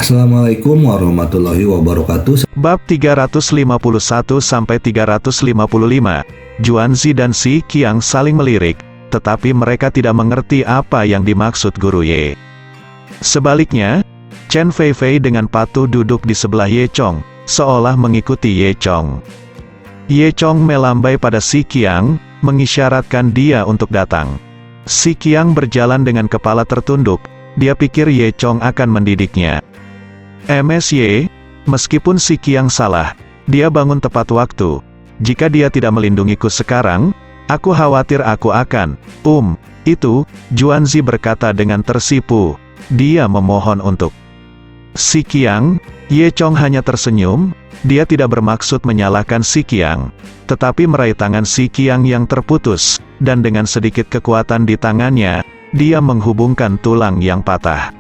Assalamualaikum warahmatullahi wabarakatuh. Bab 351-355, Juanzi dan Si Qiang saling melirik, tetapi mereka tidak mengerti apa yang dimaksud Guru Ye. Sebaliknya, Chen Feifei dengan patuh duduk di sebelah Ye Chong, seolah mengikuti Ye Chong. Ye Chong melambai pada Si Qiang, mengisyaratkan dia untuk datang. Si Qiang berjalan dengan kepala tertunduk, dia pikir Ye Chong akan mendidiknya. MSY, meskipun Si Qiang salah, dia bangun tepat waktu. Jika dia tidak melindungiku sekarang, aku khawatir aku akan, itu, Juanzi berkata dengan tersipu. Dia memohon untuk Si Qiang. Ye Chong hanya tersenyum, dia tidak bermaksud menyalahkan Si Qiang, tetapi meraih tangan Si Qiang yang terputus, dan dengan sedikit kekuatan di tangannya, dia menghubungkan tulang yang patah.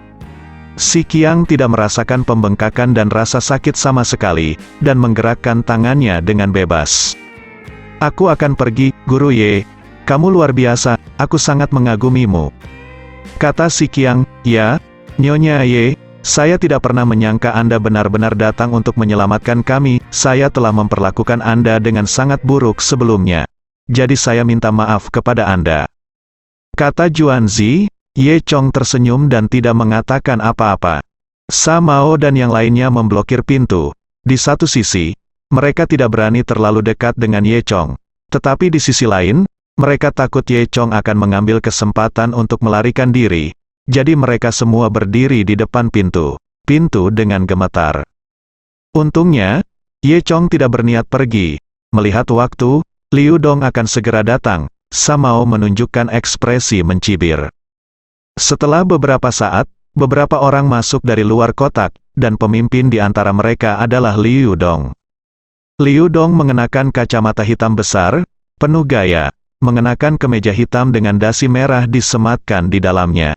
Si Qiang tidak merasakan pembengkakan dan rasa sakit sama sekali, dan menggerakkan tangannya dengan bebas. Aku akan pergi, Guru Ye. Kamu luar biasa, aku sangat mengagumimu. Kata Si Qiang. Ya, Nyonya Ye, saya tidak pernah menyangka Anda benar-benar datang untuk menyelamatkan kami. Saya telah memperlakukan Anda dengan sangat buruk sebelumnya. Jadi saya minta maaf kepada Anda. Kata Juanzi. Ye Chong tersenyum dan tidak mengatakan apa-apa. Sa Mao dan yang lainnya memblokir pintu. Di satu sisi, mereka tidak berani terlalu dekat dengan Ye Chong. Tetapi di sisi lain, mereka takut Ye Chong akan mengambil kesempatan untuk melarikan diri. Jadi mereka semua berdiri di depan pintu dengan gemetar. Untungnya, Ye Chong tidak berniat pergi. Melihat waktu, Liu Dong akan segera datang. Sa Mao menunjukkan ekspresi mencibir. Setelah beberapa saat, beberapa orang masuk dari luar kotak, dan pemimpin di antara mereka adalah Liu Dong. Liu Dong mengenakan kacamata hitam besar, penuh gaya, mengenakan kemeja hitam dengan dasi merah disematkan di dalamnya.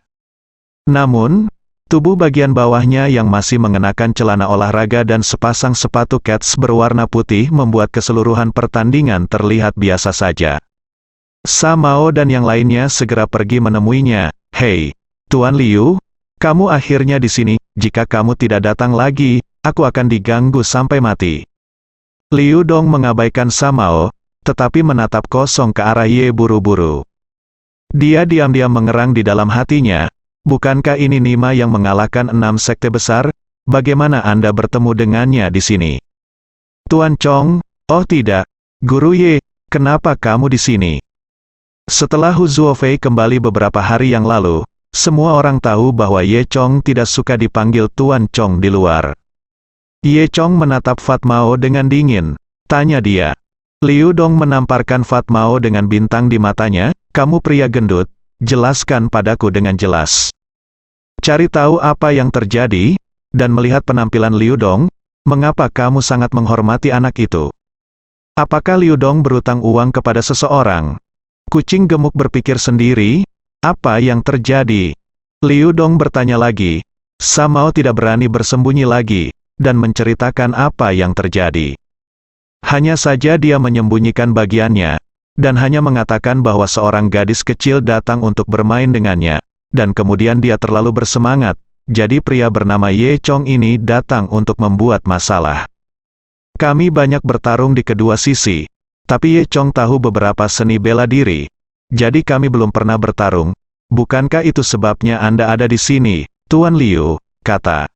Namun, tubuh bagian bawahnya yang masih mengenakan celana olahraga dan sepasang sepatu kets berwarna putih membuat keseluruhan pertandingan terlihat biasa saja. Sa Mao dan yang lainnya segera pergi menemuinya. Hei, Tuan Liu, kamu akhirnya di sini. Jika kamu tidak datang lagi, aku akan diganggu sampai mati. Liu Dong mengabaikan Sa Mao, tetapi menatap kosong ke arah Ye buru-buru. Dia diam-diam mengerang di dalam hatinya. Bukankah ini Nima yang mengalahkan 6 sekte besar? Bagaimana Anda bertemu dengannya di sini? Tuan Chong, oh tidak. Guru Ye, kenapa kamu di sini? Setelah Hu Zuofei kembali beberapa hari yang lalu, semua orang tahu bahwa Ye Chong tidak suka dipanggil Tuan Chong di luar. Ye Chong menatap Fat Mao dengan dingin. Tanya dia. Liu Dong menamparkan Fat Mao dengan bintang di matanya. Kamu pria gendut, jelaskan padaku dengan jelas. Cari tahu apa yang terjadi, dan melihat penampilan Liu Dong, mengapa kamu sangat menghormati anak itu? Apakah Liu Dong berutang uang kepada seseorang? Kucing gemuk berpikir sendiri, apa yang terjadi? Liu Dong bertanya lagi. Sa Mao tidak berani bersembunyi lagi, dan menceritakan apa yang terjadi. Hanya saja dia menyembunyikan bagiannya, dan hanya mengatakan bahwa seorang gadis kecil datang untuk bermain dengannya, dan kemudian dia terlalu bersemangat, jadi pria bernama Ye Chong ini datang untuk membuat masalah. Kami banyak bertarung di kedua sisi. Tapi Ye Chong tahu beberapa seni bela diri. Jadi kami belum pernah bertarung. Bukankah itu sebabnya Anda ada di sini, Tuan Liu? Kata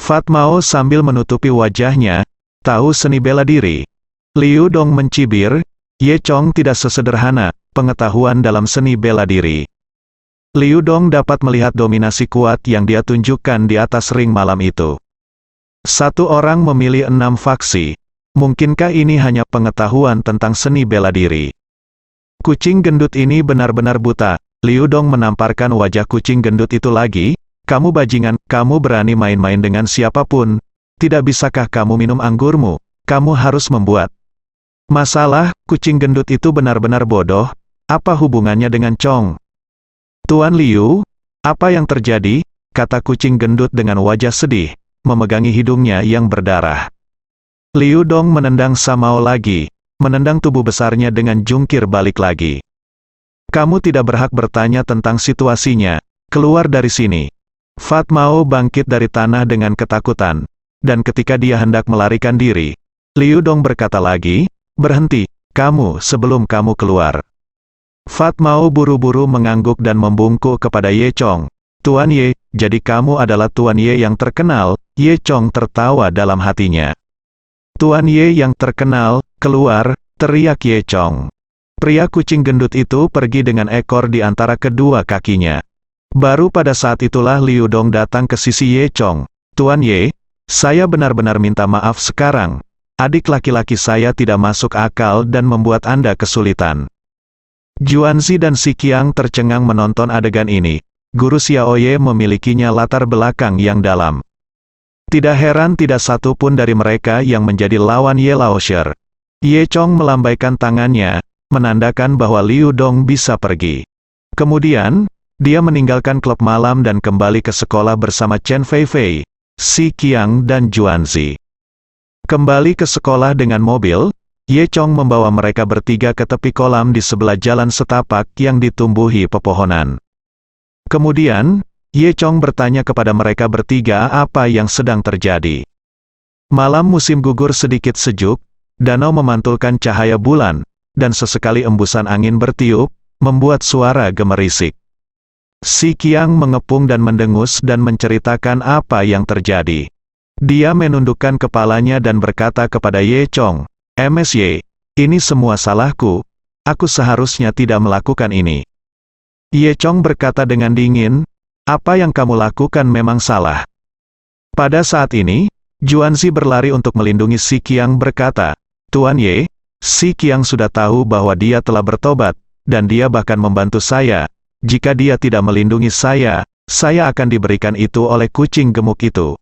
Fat Mao sambil menutupi wajahnya. Tahu seni bela diri? Liu Dong mencibir. Ye Chong tidak sesederhana pengetahuan dalam seni bela diri. Liu Dong dapat melihat dominasi kuat yang dia tunjukkan di atas ring malam itu. Satu orang memilih 6 faksi. Mungkinkah ini hanya pengetahuan tentang seni bela diri? Kucing gendut ini benar-benar buta. Liu Dong menamparkan wajah kucing gendut itu lagi. Kamu bajingan, kamu berani main-main dengan siapapun. Tidak bisakah kamu minum anggurmu? Kamu harus membuat masalah. Kucing gendut itu benar-benar bodoh. Apa hubungannya dengan Chong? Tuan Liu, apa yang terjadi? Kata kucing gendut dengan wajah sedih, memegangi hidungnya yang berdarah. Liu Dong menendang Sa Mao lagi, menendang tubuh besarnya dengan jungkir balik lagi. Kamu tidak berhak bertanya tentang situasinya, keluar dari sini. Fat Mao bangkit dari tanah dengan ketakutan, dan ketika dia hendak melarikan diri, Liu Dong berkata lagi, "Berhenti, kamu sebelum kamu keluar." Fat Mao buru-buru mengangguk dan membungkuk kepada Ye Chong. "Tuan Ye, jadi kamu adalah Tuan Ye yang terkenal?" Ye Chong tertawa dalam hatinya. "Tuan Ye yang terkenal, keluar!" teriak Ye Chong. Pria kucing gendut itu pergi dengan ekor di antara kedua kakinya. Baru pada saat itulah Liu Dong datang ke sisi Ye Chong. "Tuan Ye, saya benar-benar minta maaf sekarang. Adik laki-laki saya tidak masuk akal dan membuat Anda kesulitan." Juanzi dan Si Qiang tercengang menonton adegan ini. Guru Xiaoye memilikinya latar belakang yang dalam. Tidak heran tidak satu pun dari mereka yang menjadi lawan Ye Laoshi. Ye Chong melambaikan tangannya, menandakan bahwa Liu Dong bisa pergi. Kemudian, dia meninggalkan klub malam dan kembali ke sekolah bersama Chen Feifei, Si Qiang dan Juanzi. Kembali ke sekolah dengan mobil, Ye Chong membawa mereka bertiga ke tepi kolam di sebelah jalan setapak yang ditumbuhi pepohonan. Kemudian, Ye Chong bertanya kepada mereka bertiga apa yang sedang terjadi. Malam musim gugur sedikit sejuk, danau memantulkan cahaya bulan, dan sesekali embusan angin bertiup, membuat suara gemerisik. Si Qiang mengepung dan mendengus dan menceritakan apa yang terjadi. Dia menundukkan kepalanya dan berkata kepada Ye Chong, "MSY, ini semua salahku. Aku seharusnya tidak melakukan ini." Ye Chong berkata dengan dingin, "Apa yang kamu lakukan memang salah." Pada saat ini, Juanzi berlari untuk melindungi Si Qiang berkata, "Tuan Ye, Si Qiang sudah tahu bahwa dia telah bertobat, dan dia bahkan membantu saya. Jika dia tidak melindungi saya akan diberikan itu oleh kucing gemuk itu.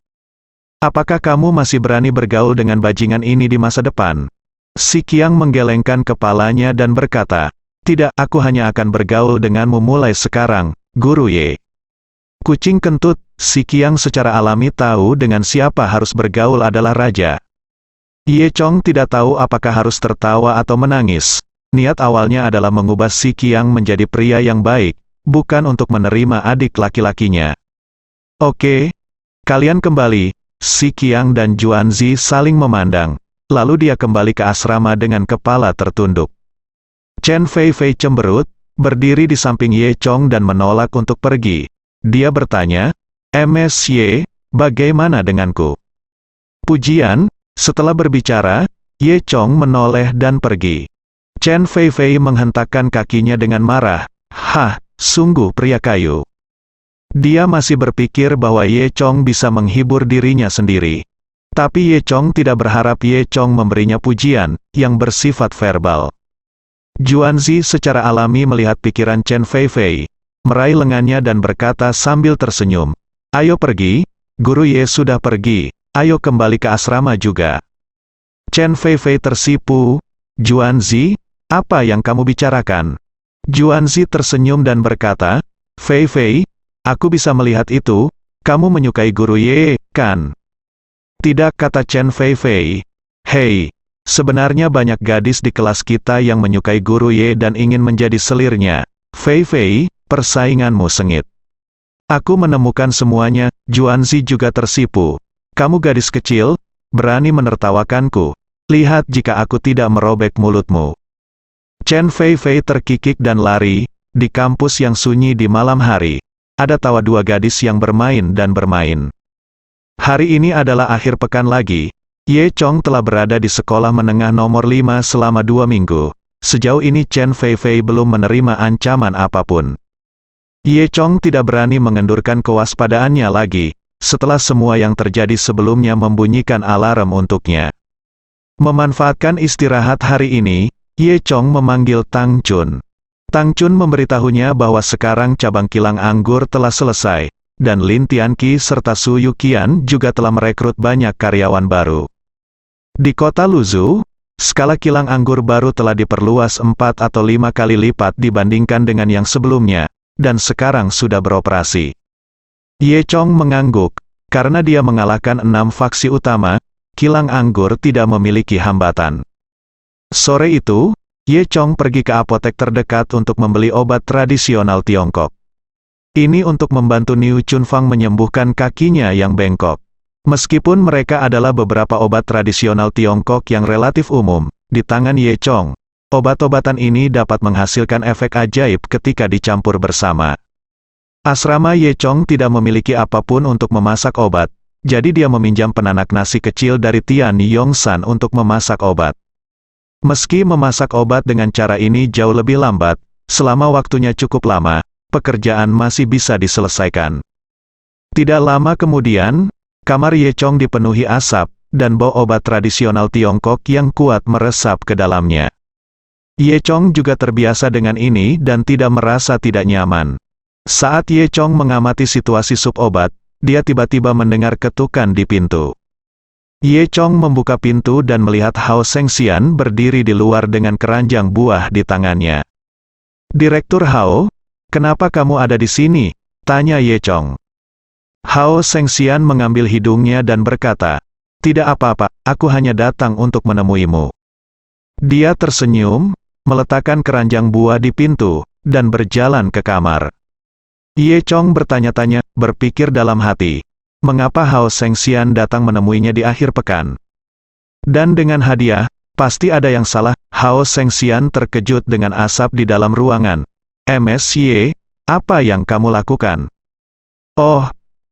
Apakah kamu masih berani bergaul dengan bajingan ini di masa depan?" Si Qiang menggelengkan kepalanya dan berkata, "Tidak, aku hanya akan bergaul denganmu mulai sekarang, Guru Ye." Kucing kentut, Si Qiang secara alami tahu dengan siapa harus bergaul adalah raja. Ye Chong tidak tahu apakah harus tertawa atau menangis. Niat awalnya adalah mengubah Si Qiang menjadi pria yang baik, bukan untuk menerima adik laki-lakinya. "Oke, kalian kembali." Si Qiang dan Juanzi saling memandang, lalu dia kembali ke asrama dengan kepala tertunduk. Chen Feifei cemberut, berdiri di samping Ye Chong dan menolak untuk pergi. Dia bertanya, "MSY, bagaimana denganku?" Pujian, setelah berbicara, Ye Chong menoleh dan pergi. Chen Feifei menghentakkan kakinya dengan marah, "Hah, sungguh pria kayu." Dia masih berpikir bahwa Ye Chong bisa menghibur dirinya sendiri. Tapi Ye Chong tidak berharap Ye Chong memberinya pujian, yang bersifat verbal. Juanzi secara alami melihat pikiran Chen Feifei, meraih lengannya dan berkata sambil tersenyum, "Ayo pergi, Guru Ye sudah pergi, ayo kembali ke asrama juga." Chen Feifei tersipu, "Juanzi, apa yang kamu bicarakan?" Juanzi tersenyum dan berkata, "Feifei, aku bisa melihat itu, kamu menyukai Guru Ye, kan?" "Tidak," kata Chen Feifei. "Hei, sebenarnya banyak gadis di kelas kita yang menyukai Guru Ye dan ingin menjadi selirnya. Feifei, persainganmu sengit." "Aku menemukan semuanya." Juanzi juga tersipu. "Kamu gadis kecil, berani menertawakanku. Lihat jika aku tidak merobek mulutmu." Chen Feifei terkikik dan lari. Di kampus yang sunyi di malam hari, ada tawa dua gadis yang bermain dan bermain. Hari ini adalah akhir pekan lagi. Ye Chong telah berada di sekolah menengah nomor 5 selama 2 minggu. Sejauh ini Chen Feifei belum menerima ancaman apapun. Ye Chong tidak berani mengendurkan kewaspadaannya lagi, setelah semua yang terjadi sebelumnya membunyikan alarm untuknya. Memanfaatkan istirahat hari ini, Ye Chong memanggil Tang Chun. Tang Chun memberitahunya bahwa sekarang cabang kilang anggur telah selesai, dan Lin Tianqi serta Su Yuqian juga telah merekrut banyak karyawan baru. Di kota Luzhu, skala kilang anggur baru telah diperluas 4 atau 5 kali lipat dibandingkan dengan yang sebelumnya, dan sekarang sudah beroperasi. Ye Chong mengangguk, karena dia mengalahkan 6 faksi utama, kilang anggur tidak memiliki hambatan. Sore itu, Ye Chong pergi ke apotek terdekat untuk membeli obat tradisional Tiongkok. Ini untuk membantu Niu Chunfang menyembuhkan kakinya yang bengkok. Meskipun mereka adalah beberapa obat tradisional Tiongkok yang relatif umum, di tangan Ye Chong, obat-obatan ini dapat menghasilkan efek ajaib ketika dicampur bersama. Asrama Ye Chong tidak memiliki apapun untuk memasak obat, jadi dia meminjam penanak nasi kecil dari Tian Yongsan untuk memasak obat. Meski memasak obat dengan cara ini jauh lebih lambat, selama waktunya cukup lama, pekerjaan masih bisa diselesaikan. Tidak lama kemudian, kamar Ye Chong dipenuhi asap, dan bau obat tradisional Tiongkok yang kuat meresap ke dalamnya. Ye Chong juga terbiasa dengan ini dan tidak merasa tidak nyaman. Saat Ye Chong mengamati situasi sup obat, dia tiba-tiba mendengar ketukan di pintu. Ye Chong membuka pintu dan melihat Hao Shengxian berdiri di luar dengan keranjang buah di tangannya. "Direktur Hao, kenapa kamu ada di sini?" tanya Ye Chong. Hao Shengxian mengambil hidungnya dan berkata, "Tidak apa-apa, aku hanya datang untuk menemuimu." Dia tersenyum, meletakkan keranjang buah di pintu, dan berjalan ke kamar. Ye Chong bertanya-tanya, berpikir dalam hati, mengapa Hao Shengxian datang menemuinya di akhir pekan? Dan dengan hadiah, pasti ada yang salah. Hao Shengxian terkejut dengan asap di dalam ruangan. "MSY, apa yang kamu lakukan?" "Oh,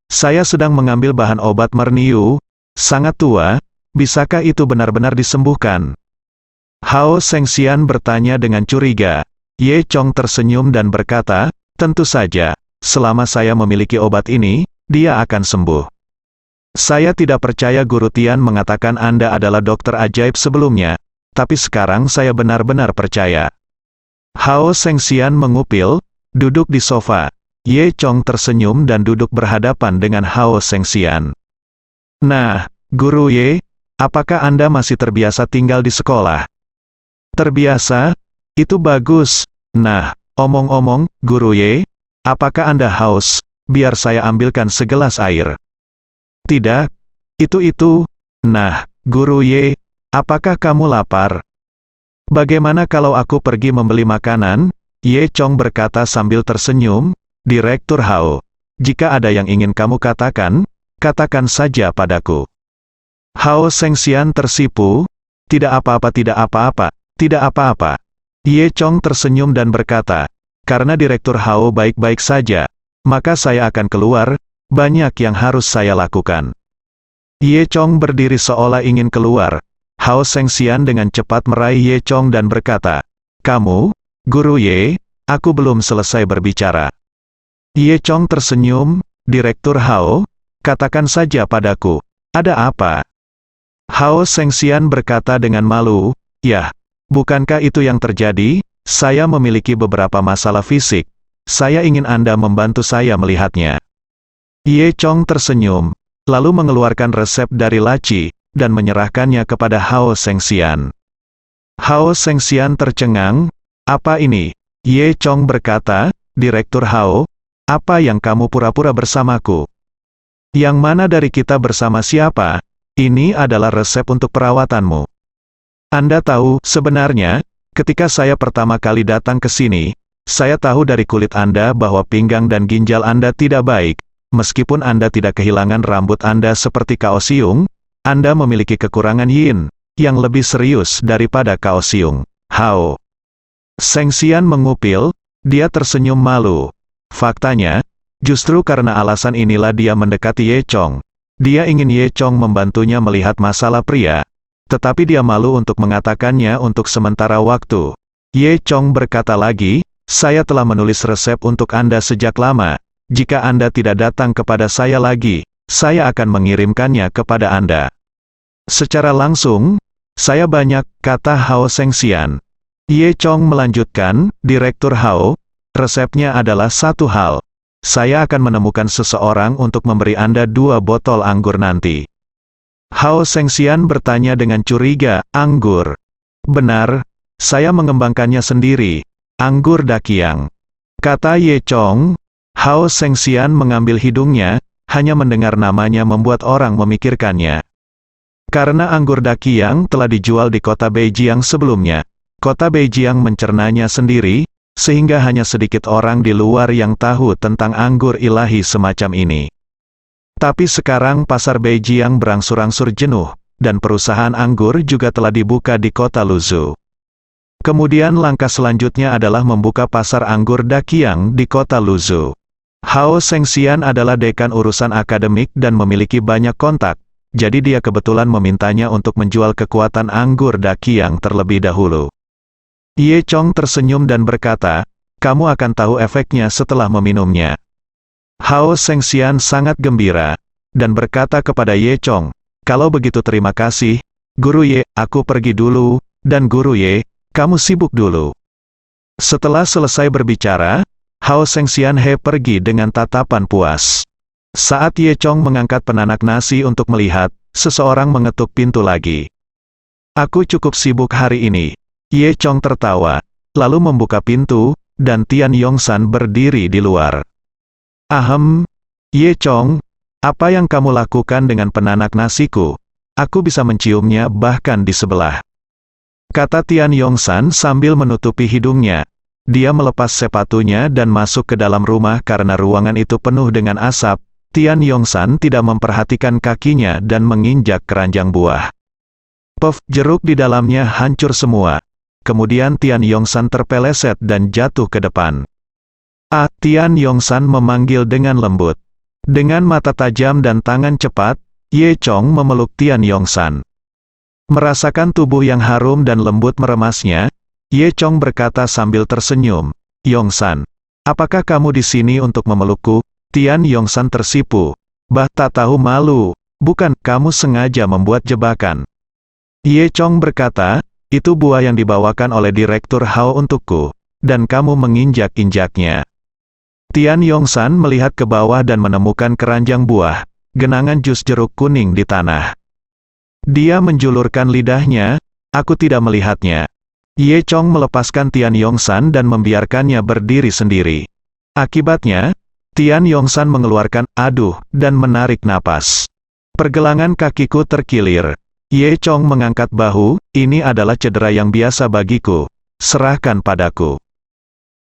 saya sedang mengambil bahan obat merniu, sangat tua, bisakah itu benar-benar disembuhkan?" Hao Shengxian bertanya dengan curiga. Ye Chong tersenyum dan berkata, "Tentu saja. Selama saya memiliki obat ini, dia akan sembuh." "Saya tidak percaya Guru Tian mengatakan Anda adalah dokter ajaib sebelumnya, tapi sekarang saya benar-benar percaya." Hao Shengxian mengupil, duduk di sofa. Ye Chong tersenyum dan duduk berhadapan dengan Hao Shengxian. "Nah, Guru Ye, apakah Anda masih terbiasa tinggal di sekolah?" "Terbiasa? Itu bagus. Nah, omong-omong, Guru Ye, apakah Anda haus? Biar saya ambilkan segelas air." "Tidak. Itu. Nah, Guru Ye, apakah kamu lapar? Bagaimana kalau aku pergi membeli makanan?" Ye Chong berkata sambil tersenyum. "Direktur Hao, jika ada yang ingin kamu katakan, katakan saja padaku." Hao Shengxian tersipu. "Tidak apa-apa, tidak apa-apa, tidak apa-apa." Ye Chong tersenyum dan berkata, "Karena Direktur Hao baik-baik saja, maka saya akan keluar, banyak yang harus saya lakukan." Ye Chong berdiri seolah ingin keluar. Hao Shengxian dengan cepat meraih Ye Chong dan berkata, "Kamu, Guru Ye, aku belum selesai berbicara." Ye Chong tersenyum. "Direktur Hao, katakan saja padaku, ada apa?" Hao Shengxian berkata dengan malu, "Yah, bukankah itu yang terjadi? Saya memiliki beberapa masalah fisik. Saya ingin Anda membantu saya melihatnya." Ye Chong tersenyum, lalu mengeluarkan resep dari laci, dan menyerahkannya kepada Hao Shengxian. Hao Shengxian tercengang. "Apa ini?" Ye Chong berkata, "Direktur Hao, apa yang kamu pura-pura bersamaku? Yang mana dari kita bersama siapa? Ini adalah resep untuk perawatanmu. Anda tahu, sebenarnya, ketika saya pertama kali datang ke sini, saya tahu dari kulit Anda bahwa pinggang dan ginjal Anda tidak baik. Meskipun Anda tidak kehilangan rambut Anda seperti Kaohsiung, Anda memiliki kekurangan yin, yang lebih serius daripada Kaohsiung." Hao Shengxian mengupil, dia tersenyum malu. Faktanya, justru karena alasan inilah dia mendekati Ye Chong. Dia ingin Ye Chong membantunya melihat masalah pria, tetapi dia malu untuk mengatakannya untuk sementara waktu. Ye Chong berkata lagi, "Saya telah menulis resep untuk Anda sejak lama. Jika Anda tidak datang kepada saya lagi, saya akan mengirimkannya kepada Anda." "Secara langsung, saya banyak," kata Hao Shengxian. Ye Chong melanjutkan, "Direktur Hao, resepnya adalah satu hal. Saya akan menemukan seseorang untuk memberi Anda 2 botol anggur nanti." Hao Shengxian bertanya dengan curiga, "Anggur?" "Benar, saya mengembangkannya sendiri. Anggur Dakiang," kata Ye Chong. Hao Shengxian mengambil hidungnya, hanya mendengar namanya membuat orang memikirkannya. Karena anggur Dakiang telah dijual di kota Beijing sebelumnya, kota Beijing mencernanya sendiri, sehingga hanya sedikit orang di luar yang tahu tentang anggur ilahi semacam ini. Tapi sekarang pasar Beijiang berangsur-angsur jenuh, dan perusahaan anggur juga telah dibuka di kota Luzhou. Kemudian langkah selanjutnya adalah membuka pasar anggur Daqiang di kota Luzhou. Hao Shengxian adalah dekan urusan akademik dan memiliki banyak kontak, jadi dia kebetulan memintanya untuk menjual kekuatan anggur Daqiang terlebih dahulu. Ye Chong tersenyum dan berkata, "Kamu akan tahu efeknya setelah meminumnya." Hao Shengxian sangat gembira, dan berkata kepada Ye Chong, "Kalau begitu terima kasih, Guru Ye, aku pergi dulu, dan Guru Ye, kamu sibuk dulu." Setelah selesai berbicara, Hao Shengxian pergi dengan tatapan puas. Saat Ye Chong mengangkat penanak nasi untuk melihat, seseorang mengetuk pintu lagi. "Aku cukup sibuk hari ini." Ye Chong tertawa, lalu membuka pintu, dan Tian Yongsan berdiri di luar. "Ahem, Ye Chong, apa yang kamu lakukan dengan penanak nasiku? Aku bisa menciumnya bahkan di sebelah," kata Tian Yongsan sambil menutupi hidungnya. Dia melepas sepatunya dan masuk ke dalam rumah karena ruangan itu penuh dengan asap. Tian Yongsan tidak memperhatikan kakinya dan menginjak keranjang buah. Puff, jeruk di dalamnya hancur semua. Kemudian Tian Yongsan terpeleset dan jatuh ke depan. Tian Yongsan memanggil dengan lembut. Dengan mata tajam dan tangan cepat, Ye Chong memeluk Tian Yongsan. Merasakan tubuh yang harum dan lembut meremasnya, Ye Chong berkata sambil tersenyum, "Yongsan, apakah kamu di sini untuk memelukku?" Tian Yongsan tersipu. "Bah, tak tahu malu, bukan, kamu sengaja membuat jebakan." Ye Chong berkata, "Itu buah yang dibawakan oleh Direktur Hao untukku, dan kamu menginjak-injaknya." Tian Yongsan melihat ke bawah dan menemukan keranjang buah, genangan jus jeruk kuning di tanah. Dia menjulurkan lidahnya, "Aku tidak melihatnya." Ye Chong melepaskan Tian Yongsan dan membiarkannya berdiri sendiri. Akibatnya, Tian Yongsan mengeluarkan "aduh" dan menarik napas. "Pergelangan kakiku terkilir." Ye Chong mengangkat bahu, "Ini adalah cedera yang biasa bagiku. Serahkan padaku."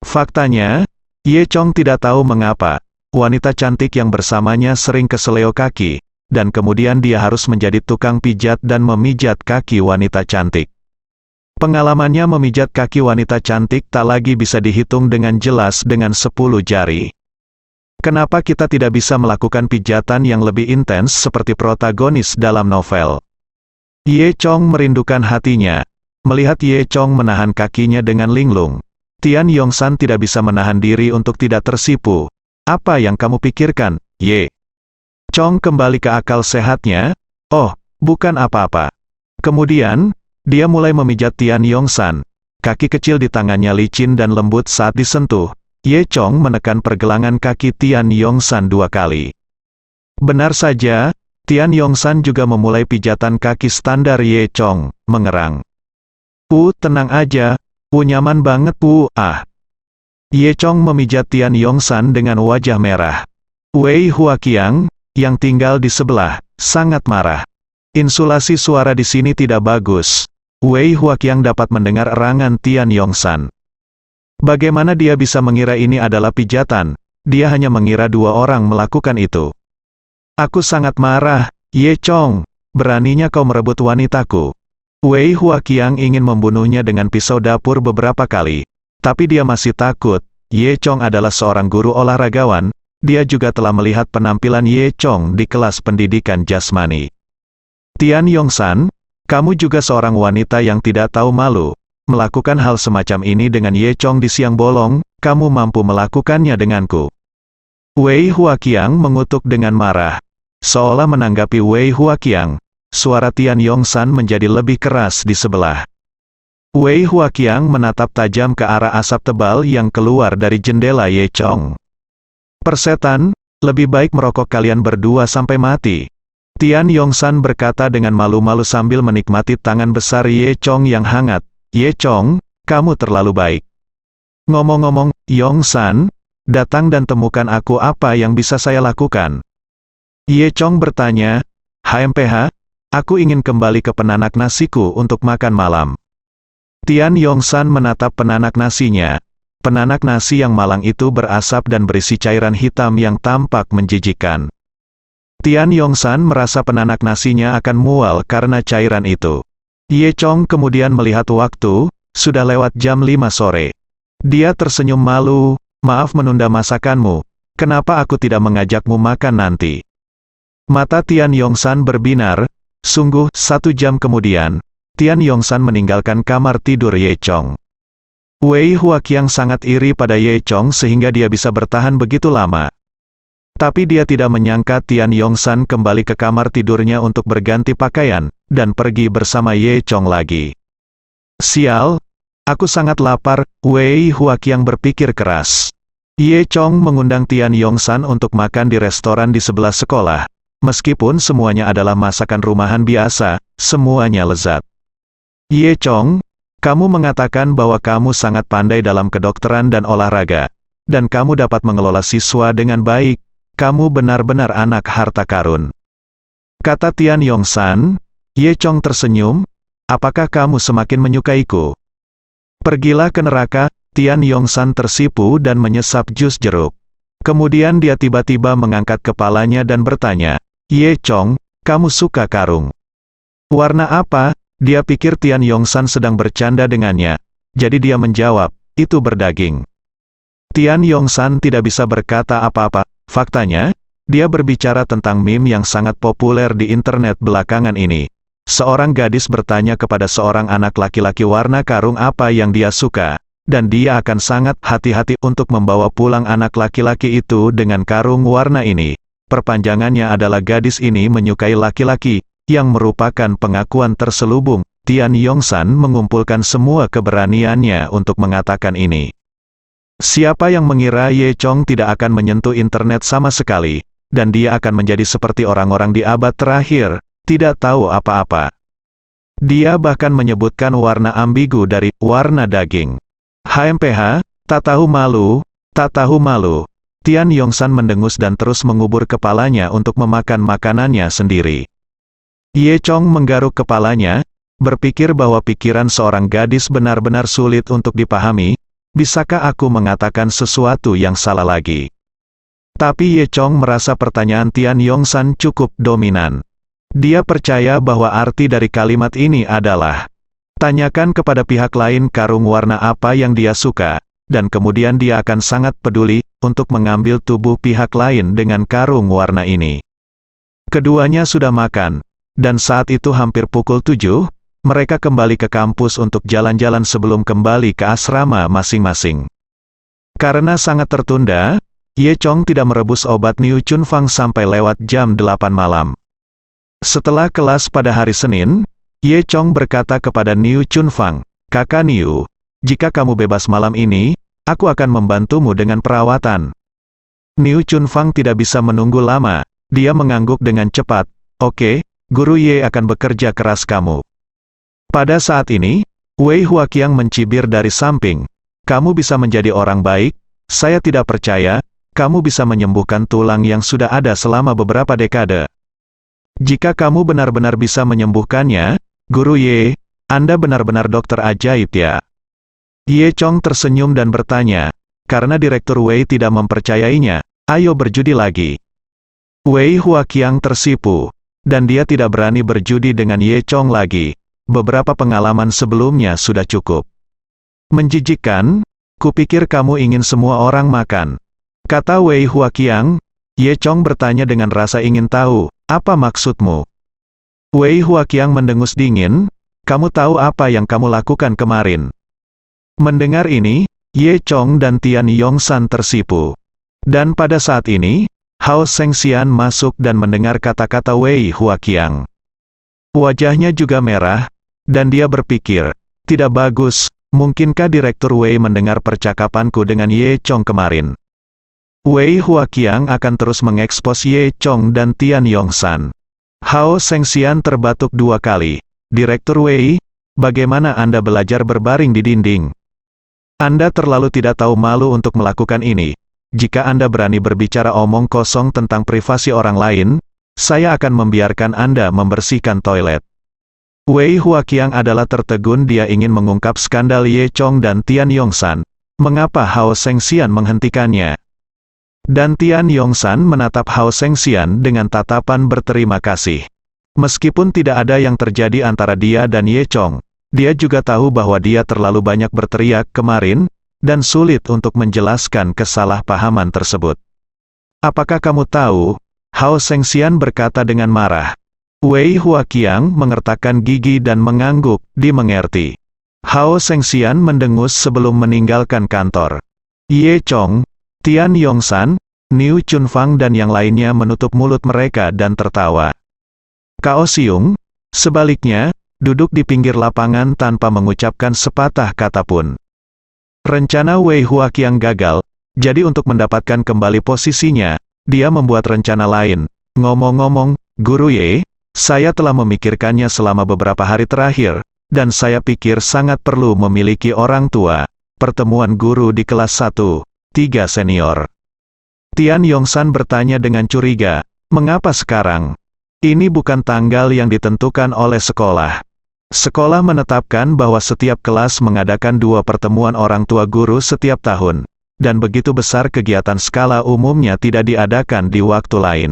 Faktanya, Ye Chong tidak tahu mengapa, wanita cantik yang bersamanya sering keseleo kaki, dan kemudian dia harus menjadi tukang pijat dan memijat kaki wanita cantik. Pengalamannya memijat kaki wanita cantik tak lagi bisa dihitung dengan jelas dengan 10 jari. Kenapa kita tidak bisa melakukan pijatan yang lebih intens seperti protagonis dalam novel? Ye Chong merindukan hatinya. Melihat Ye Chong menahan kakinya dengan linglung, Tian Yongsan tidak bisa menahan diri untuk tidak tersipu. "Apa yang kamu pikirkan, Ye?" Chong kembali ke akal sehatnya. "Oh, bukan apa-apa." Kemudian, dia mulai memijat Tian Yongsan. Kaki kecil di tangannya licin dan lembut saat disentuh. Ye Chong menekan pergelangan kaki Tian Yongsan 2 kali. Benar saja, Tian Yongsan juga memulai pijatan kaki standar Ye Chong, mengerang. Tenang aja, nyaman banget Ye Chong memijat Tian Yongsan dengan wajah merah. Wei Huaqiang, yang tinggal di sebelah, sangat marah. Insulasi suara di sini tidak bagus. Wei Huaqiang dapat mendengar erangan Tian Yongsan. Bagaimana dia bisa mengira ini adalah pijatan? Dia hanya mengira 2 orang melakukan itu. "Aku sangat marah, Ye Chong. Beraninya kau merebut wanitaku." Wei Huaqiang ingin membunuhnya dengan pisau dapur beberapa kali. Tapi dia masih takut. Ye Chong adalah seorang guru olahragawan. Dia juga telah melihat penampilan Ye Chong di kelas pendidikan jasmani. "Tian Yongsan, kamu juga seorang wanita yang tidak tahu malu. Melakukan hal semacam ini dengan Ye Chong di siang bolong, kamu mampu melakukannya denganku." Wei Huaqiang mengutuk dengan marah. Seolah menanggapi Wei Huaqiang, suara Tian Yongsan menjadi lebih keras di sebelah. Wei Huaqiang menatap tajam ke arah asap tebal yang keluar dari jendela Ye Chong. "Persetan, lebih baik merokok kalian berdua sampai mati." Tian Yongsan berkata dengan malu-malu sambil menikmati tangan besar Ye Chong yang hangat. "Ye Chong, kamu terlalu baik. Ngomong-ngomong, Yongsan, datang dan temukan aku apa yang bisa saya lakukan." Ye Chong bertanya, "HMPH, aku ingin kembali ke penanak nasiku untuk makan malam." Tian Yongsan menatap penanak nasinya. penanak nasi yang malang itu berasap dan berisi cairan hitam yang tampak menjijikkan. Tian Yongsan merasa penanak nasinya akan mual karena cairan itu. Ye Chong kemudian melihat waktu, sudah lewat jam 5 sore. Dia tersenyum malu, "Maaf menunda masakanmu, kenapa aku tidak mengajakmu makan nanti?" Mata Tian Yongsan berbinar, sungguh, 1 jam kemudian, Tian Yongsan meninggalkan kamar tidur Ye Chong. Wei Huaqiang sangat iri pada Ye Chong sehingga dia bisa bertahan begitu lama. Tapi dia tidak menyangka Tian Yongsan kembali ke kamar tidurnya untuk berganti pakaian, dan pergi bersama Ye Chong lagi. "Sial, aku sangat lapar," Wei Huaqiang berpikir keras. Ye Chong mengundang Tian Yongsan untuk makan di restoran di sebelah sekolah. Meskipun semuanya adalah masakan rumahan biasa, semuanya lezat. "Ye Chong, kamu mengatakan bahwa kamu sangat pandai dalam kedokteran dan olahraga, dan kamu dapat mengelola siswa dengan baik. Kamu benar-benar anak harta karun," kata Tian Yongsan. Ye Chong tersenyum, "Apakah kamu semakin menyukaiku?" "Pergilah ke neraka." Tian Yongsan tersipu dan menyesap jus jeruk. Kemudian dia tiba-tiba mengangkat kepalanya dan bertanya, "Ye Chong, kamu suka karung?" "Warna apa?" Dia pikir Tian Yongsan sedang bercanda dengannya. Jadi dia menjawab, "Itu berdaging." Tian Yongsan tidak bisa berkata apa-apa. Faktanya, dia berbicara tentang meme yang sangat populer di internet belakangan ini. Seorang gadis bertanya kepada seorang anak laki-laki warna karung apa yang dia suka, dan dia akan sangat hati-hati untuk membawa pulang anak laki-laki itu dengan karung warna ini. Perpanjangannya adalah gadis ini menyukai laki-laki, yang merupakan pengakuan terselubung. Tian Yongsan mengumpulkan semua keberaniannya untuk mengatakan ini. Siapa yang mengira Ye Chong tidak akan menyentuh internet sama sekali, dan dia akan menjadi seperti orang-orang di abad terakhir, tidak tahu apa-apa. Dia bahkan menyebutkan warna ambigu dari warna daging. HMPH, tak tahu malu, tak tahu malu. Tian Yongsan mendengus dan terus mengubur kepalanya untuk memakan makanannya sendiri. Ye Chong menggaruk kepalanya, berpikir bahwa pikiran seorang gadis benar-benar sulit untuk dipahami. Bisakah aku mengatakan sesuatu yang salah lagi? Tapi Ye Chong merasa pertanyaan Tian Yongsan cukup dominan. Dia percaya bahwa arti dari kalimat ini adalah, tanyakan kepada pihak lain karung warna apa yang dia suka, dan kemudian dia akan sangat peduli untuk mengambil tubuh pihak lain dengan karung warna ini. Keduanya sudah makan, dan saat itu hampir pukul 7, mereka kembali ke kampus untuk jalan-jalan sebelum kembali ke asrama masing-masing. Karena sangat tertunda, Ye Chong tidak merebus obat Niu Chun Fang sampai lewat jam 8 malam. Setelah kelas pada hari Senin, Ye Chong berkata kepada Niu Chun Fang, "Kakak Niu, jika kamu bebas malam ini, aku akan membantumu dengan perawatan." Niu Chun Fang tidak bisa menunggu lama, dia mengangguk dengan cepat, "Oke, Guru Ye akan bekerja keras kamu." Pada saat ini, Wei Huaqiang mencibir dari samping, "Kamu bisa menjadi orang baik, saya tidak percaya, kamu bisa menyembuhkan tulang yang sudah ada selama beberapa dekade. Jika kamu benar-benar bisa menyembuhkannya, Guru Ye, Anda benar-benar dokter ajaib ya." Ye Chong tersenyum dan bertanya, karena Direktur Wei tidak mempercayainya, "Ayo berjudi lagi." Wei Huaqiang tersipu, dan dia tidak berani berjudi dengan Ye Chong lagi. Beberapa pengalaman sebelumnya sudah cukup menjijikkan. "Kupikir kamu ingin semua orang makan," kata Wei Huaqiang. Ye Chong bertanya dengan rasa ingin tahu, "Apa maksudmu?" Wei Huaqiang mendengus dingin, "Kamu tahu apa yang kamu lakukan kemarin?" Mendengar ini, Ye Chong dan Tian Yongsan tersipu. Dan pada saat ini, Hao Shengxian masuk dan mendengar kata-kata Wei Huaqiang. Wajahnya juga merah, dan dia berpikir, tidak bagus, mungkinkah Direktur Wei mendengar percakapanku dengan Ye Chong kemarin? Wei Huaqiang akan terus mengekspos Ye Chong dan Tian Yongsan. Hao Shengxian terbatuk 2 kali. "Direktur Wei, bagaimana Anda belajar berbaring di dinding? Anda terlalu tidak tahu malu untuk melakukan ini. Jika Anda berani berbicara omong kosong tentang privasi orang lain, saya akan membiarkan Anda membersihkan toilet." Wei Huaqiang adalah tertegun. Dia ingin mengungkap skandal Ye Chong dan Tian Yongsan, Mengapa Hao Shengxian menghentikannya? Dan Tian Yongsan menatap Hao Shengxian dengan tatapan berterima kasih. Meskipun tidak ada yang terjadi antara dia dan Ye Chong, dia juga tahu bahwa dia terlalu banyak berteriak kemarin, dan sulit untuk menjelaskan kesalahpahaman tersebut. Apakah kamu tahu? Hao Shengxian berkata dengan marah. Wei Huaqiang mengertakkan gigi dan mengangguk, dimengerti. Hao Shengxian mendengus sebelum meninggalkan kantor. Ye Chong, Tian Yongsan, Niu Chunfang dan yang lainnya menutup mulut mereka dan tertawa. Kao Xiong, sebaliknya, duduk di pinggir lapangan tanpa mengucapkan sepatah kata pun. Rencana Wei Huaqiang gagal, jadi untuk mendapatkan kembali posisinya, dia membuat rencana lain. Ngomong-ngomong, Guru Ye, saya telah memikirkannya selama beberapa hari terakhir, dan saya pikir sangat perlu memiliki orang tua. Pertemuan guru di kelas 1, 3 senior. Tian Yongsan bertanya dengan curiga, mengapa sekarang? Ini bukan tanggal yang ditentukan oleh sekolah. Sekolah menetapkan bahwa setiap kelas mengadakan 2 pertemuan orang tua guru setiap tahun, dan begitu besar kegiatan skala umumnya tidak diadakan di waktu lain.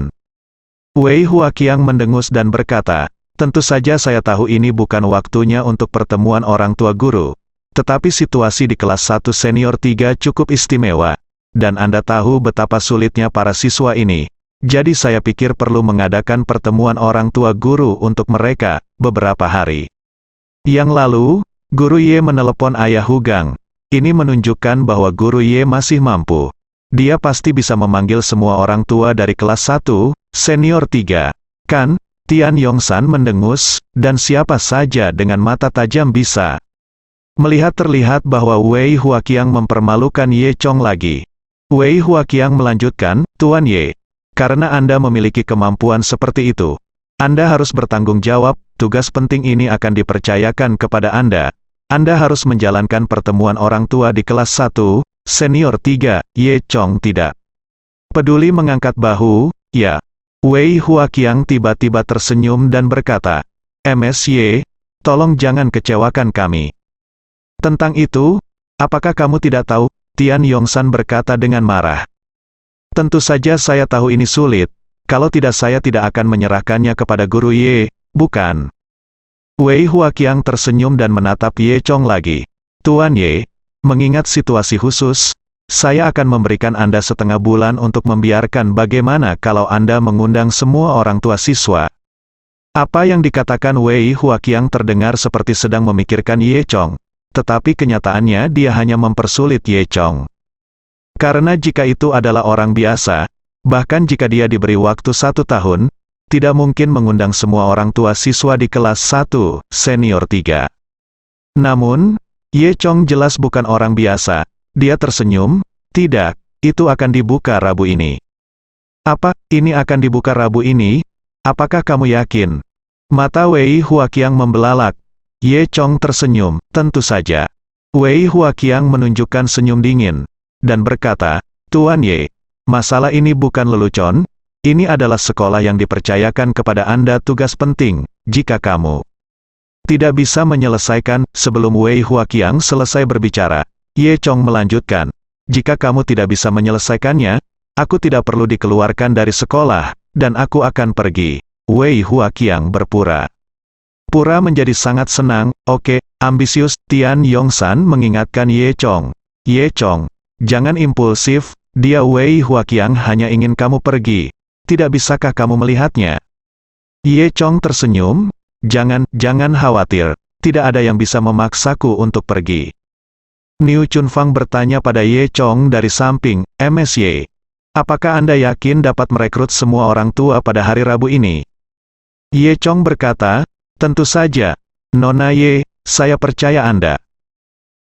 Wei Huaqiang mendengus dan berkata, tentu saja saya tahu ini bukan waktunya untuk pertemuan orang tua guru, tetapi situasi di kelas 1 senior 3 cukup istimewa, dan Anda tahu betapa sulitnya para siswa ini, jadi saya pikir perlu mengadakan pertemuan orang tua guru untuk mereka, beberapa hari. Yang lalu, Guru Ye menelepon ayah Hugang. Ini menunjukkan bahwa Guru Ye masih mampu. Dia pasti bisa memanggil semua orang tua dari kelas 1, senior 3. Kan? Tian Yongsan mendengus, dan siapa saja dengan mata tajam bisa melihat terlihat bahwa Wei Huaqiang mempermalukan Ye Chong lagi. Wei Huaqiang melanjutkan, Tuan Ye, karena Anda memiliki kemampuan seperti itu, Anda harus bertanggung jawab, tugas penting ini akan dipercayakan kepada Anda. Anda harus menjalankan pertemuan orang tua di kelas 1, senior 3, Ye Chong tidak peduli mengangkat bahu, ya. Wei Huaqiang tiba-tiba tersenyum dan berkata, MSY, tolong jangan kecewakan kami. Tentang itu, apakah kamu tidak tahu? Tian Yongsan berkata dengan marah. Tentu saja saya tahu ini sulit, kalau tidak saya tidak akan menyerahkannya kepada Guru Ye, bukan? Wei Huaqiang tersenyum dan menatap Ye Chong lagi. Tuan Ye, mengingat situasi khusus, saya akan memberikan Anda setengah bulan untuk membiarkan bagaimana kalau Anda mengundang semua orang tua siswa. Apa yang dikatakan Wei Huaqiang terdengar seperti sedang memikirkan Ye Chong, tetapi kenyataannya dia hanya mempersulit Ye Chong. Karena jika itu adalah orang biasa, bahkan jika dia diberi waktu 1 tahun, tidak mungkin mengundang semua orang tua siswa di kelas 1, senior 3. Namun, Ye Chong jelas bukan orang biasa. Dia tersenyum, tidak, itu akan dibuka Rabu ini. Apa, ini akan dibuka Rabu ini? Apakah kamu yakin? Mata Wei Huaqiang membelalak. Ye Chong tersenyum, tentu saja. Wei Huaqiang menunjukkan senyum dingin, dan berkata, Tuan Ye, masalah ini bukan lelucon, ini adalah sekolah yang dipercayakan kepada Anda tugas penting, jika kamu tidak bisa menyelesaikan. Sebelum Wei Huaqiang selesai berbicara, Ye Chong melanjutkan, jika kamu tidak bisa menyelesaikannya, aku tidak perlu dikeluarkan dari sekolah, dan aku akan pergi. Wei Huaqiang berpura-pura menjadi sangat senang. Oke, ambisius. Tian Yongsan mengingatkan Ye Chong. Ye Chong, jangan impulsif, dia Wei Huaqiang hanya ingin kamu pergi. Tidak bisakah kamu melihatnya? Ye Chong tersenyum, jangan khawatir, tidak ada yang bisa memaksaku untuk pergi. Niu Chunfang bertanya pada Ye Chong dari samping, MSY, apakah Anda yakin dapat merekrut semua orang tua pada hari Rabu ini? Ye Chong berkata, tentu saja, Nona Ye, saya percaya Anda.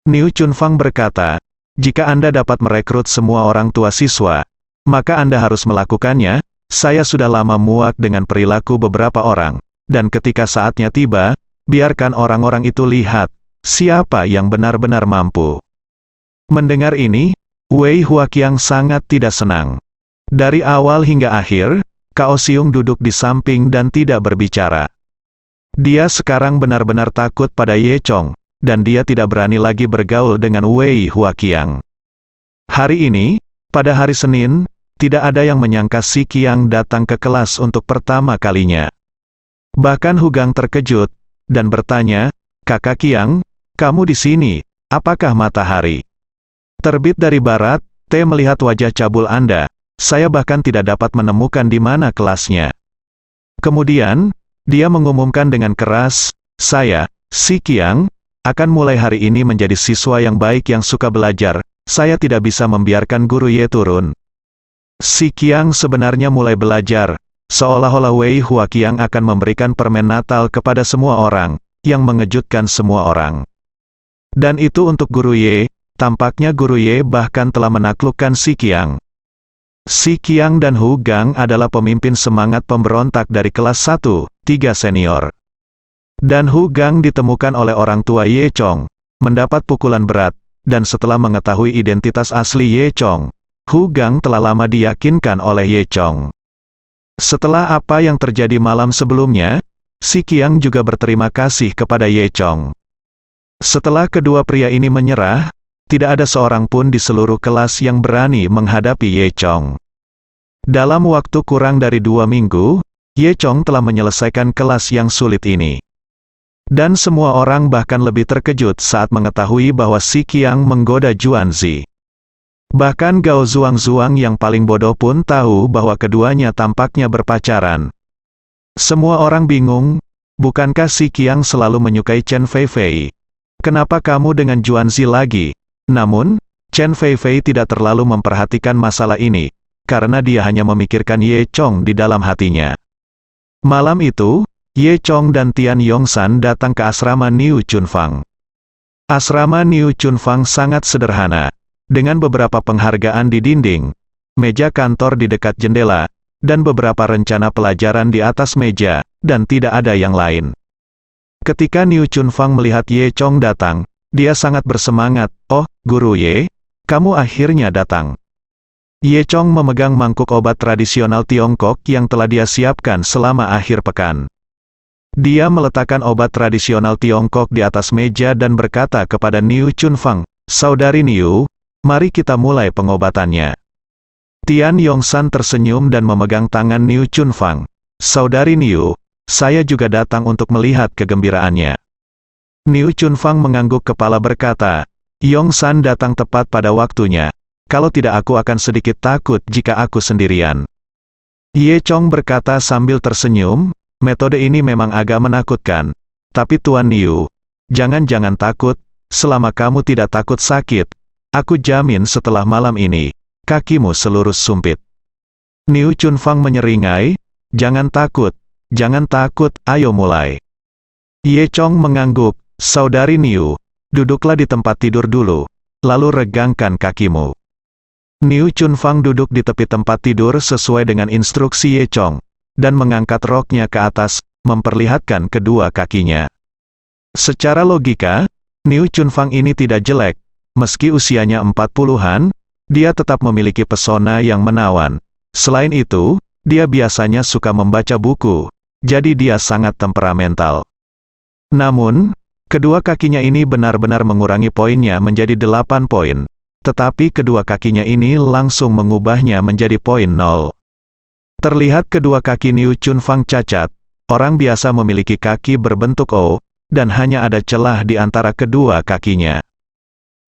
Niu Chunfang berkata, jika Anda dapat merekrut semua orang tua siswa, maka Anda harus melakukannya. Saya sudah lama muak dengan perilaku beberapa orang, dan ketika saatnya tiba, biarkan orang-orang itu lihat siapa yang benar-benar mampu. Mendengar ini, Wei Huaqiang sangat tidak senang. Dari awal hingga akhir, Kao Xiong duduk di samping dan tidak berbicara. Dia sekarang benar-benar takut pada Ye Chong, dan dia tidak berani lagi bergaul dengan Wei Huaqiang. Hari ini, pada hari Senin, tidak ada yang menyangka Si Qiang datang ke kelas untuk pertama kalinya. Bahkan Hugang terkejut, dan bertanya, "Kakak Qiang, kamu di sini, apakah matahari terbit dari barat?" Melihat wajah cabul Anda, saya bahkan tidak dapat menemukan di mana kelasnya. Kemudian, dia mengumumkan dengan keras, "Saya, Si Qiang, akan mulai hari ini menjadi siswa yang baik yang suka belajar. Saya tidak bisa membiarkan guru Ye turun." Si Qiang sebenarnya mulai belajar, seolah-olah Wei Hua Qiang akan memberikan permen Natal kepada semua orang, yang mengejutkan semua orang. Dan itu untuk guru Ye. Tampaknya guru Ye bahkan telah menaklukkan Si Qiang. Si Qiang dan Hu Gang adalah pemimpin semangat pemberontak dari kelas 1-3 senior. Dan Hu Gang ditemukan oleh orang tua Ye Chong, mendapat pukulan berat, dan setelah mengetahui identitas asli Ye Chong, Hu Gang telah lama diyakinkan oleh Ye Chong. Setelah apa yang terjadi malam sebelumnya, Si Qiang juga berterima kasih kepada Ye Chong. Setelah kedua pria ini menyerah, tidak ada seorang pun di seluruh kelas yang berani menghadapi Ye Chong. Dalam waktu kurang dari 2 minggu, Ye Chong telah menyelesaikan kelas yang sulit ini. Dan semua orang bahkan lebih terkejut saat mengetahui bahwa Si Qiang menggoda Juanzi. Bahkan Gao Zuang yang paling bodoh pun tahu bahwa keduanya tampaknya berpacaran. Semua orang bingung, bukankah Si Qiang selalu menyukai Chen Feifei? Kenapa kamu dengan Juanzi lagi? Namun, Chen Feifei tidak terlalu memperhatikan masalah ini, karena dia hanya memikirkan Ye Chong di dalam hatinya. Malam itu, Ye Chong dan Tian Yongsan datang ke asrama Niu Chunfang. Asrama Niu Chunfang sangat sederhana, dengan beberapa penghargaan di dinding, meja kantor di dekat jendela, dan beberapa rencana pelajaran di atas meja, dan tidak ada yang lain. Ketika Niu Chunfang melihat Ye Chong datang, dia sangat bersemangat. "Oh, Guru Ye, kamu akhirnya datang." Ye Chong memegang mangkuk obat tradisional Tiongkok yang telah dia siapkan selama akhir pekan. Dia meletakkan obat tradisional Tiongkok di atas meja dan berkata kepada Niu Chunfang, "Saudari Niu, mari kita mulai pengobatannya." Tian Yongsan tersenyum dan memegang tangan Niu Chunfang. "Saudari Niu, saya juga datang untuk melihat kegembiraannya." Niu Chunfang mengangguk kepala berkata, "Yongsan datang tepat pada waktunya. Kalau tidak aku akan sedikit takut jika aku sendirian." Ye Chong berkata sambil tersenyum, "Metode ini memang agak menakutkan. Tapi Tuan Niu, jangan takut, selama kamu tidak takut sakit. Aku jamin setelah malam ini, kakimu selurus sumpit." Niu Chunfang menyeringai, jangan takut, ayo mulai." Ye Chong mengangguk, "Saudari Niu, duduklah di tempat tidur dulu, lalu regangkan kakimu." Niu Chunfang duduk di tepi tempat tidur sesuai dengan instruksi Ye Chong, dan mengangkat roknya ke atas, memperlihatkan kedua kakinya. Secara logika, Niu Chunfang ini tidak jelek. Meski usianya 40-an, dia tetap memiliki pesona yang menawan. Selain itu, dia biasanya suka membaca buku, jadi dia sangat temperamental. Namun, kedua kakinya ini benar-benar mengurangi poinnya menjadi 8 poin. Tetapi kedua kakinya ini langsung mengubahnya menjadi poin 0. Terlihat kedua kaki Niu Chunfang cacat. Orang biasa memiliki kaki berbentuk O, dan hanya ada celah di antara kedua kakinya.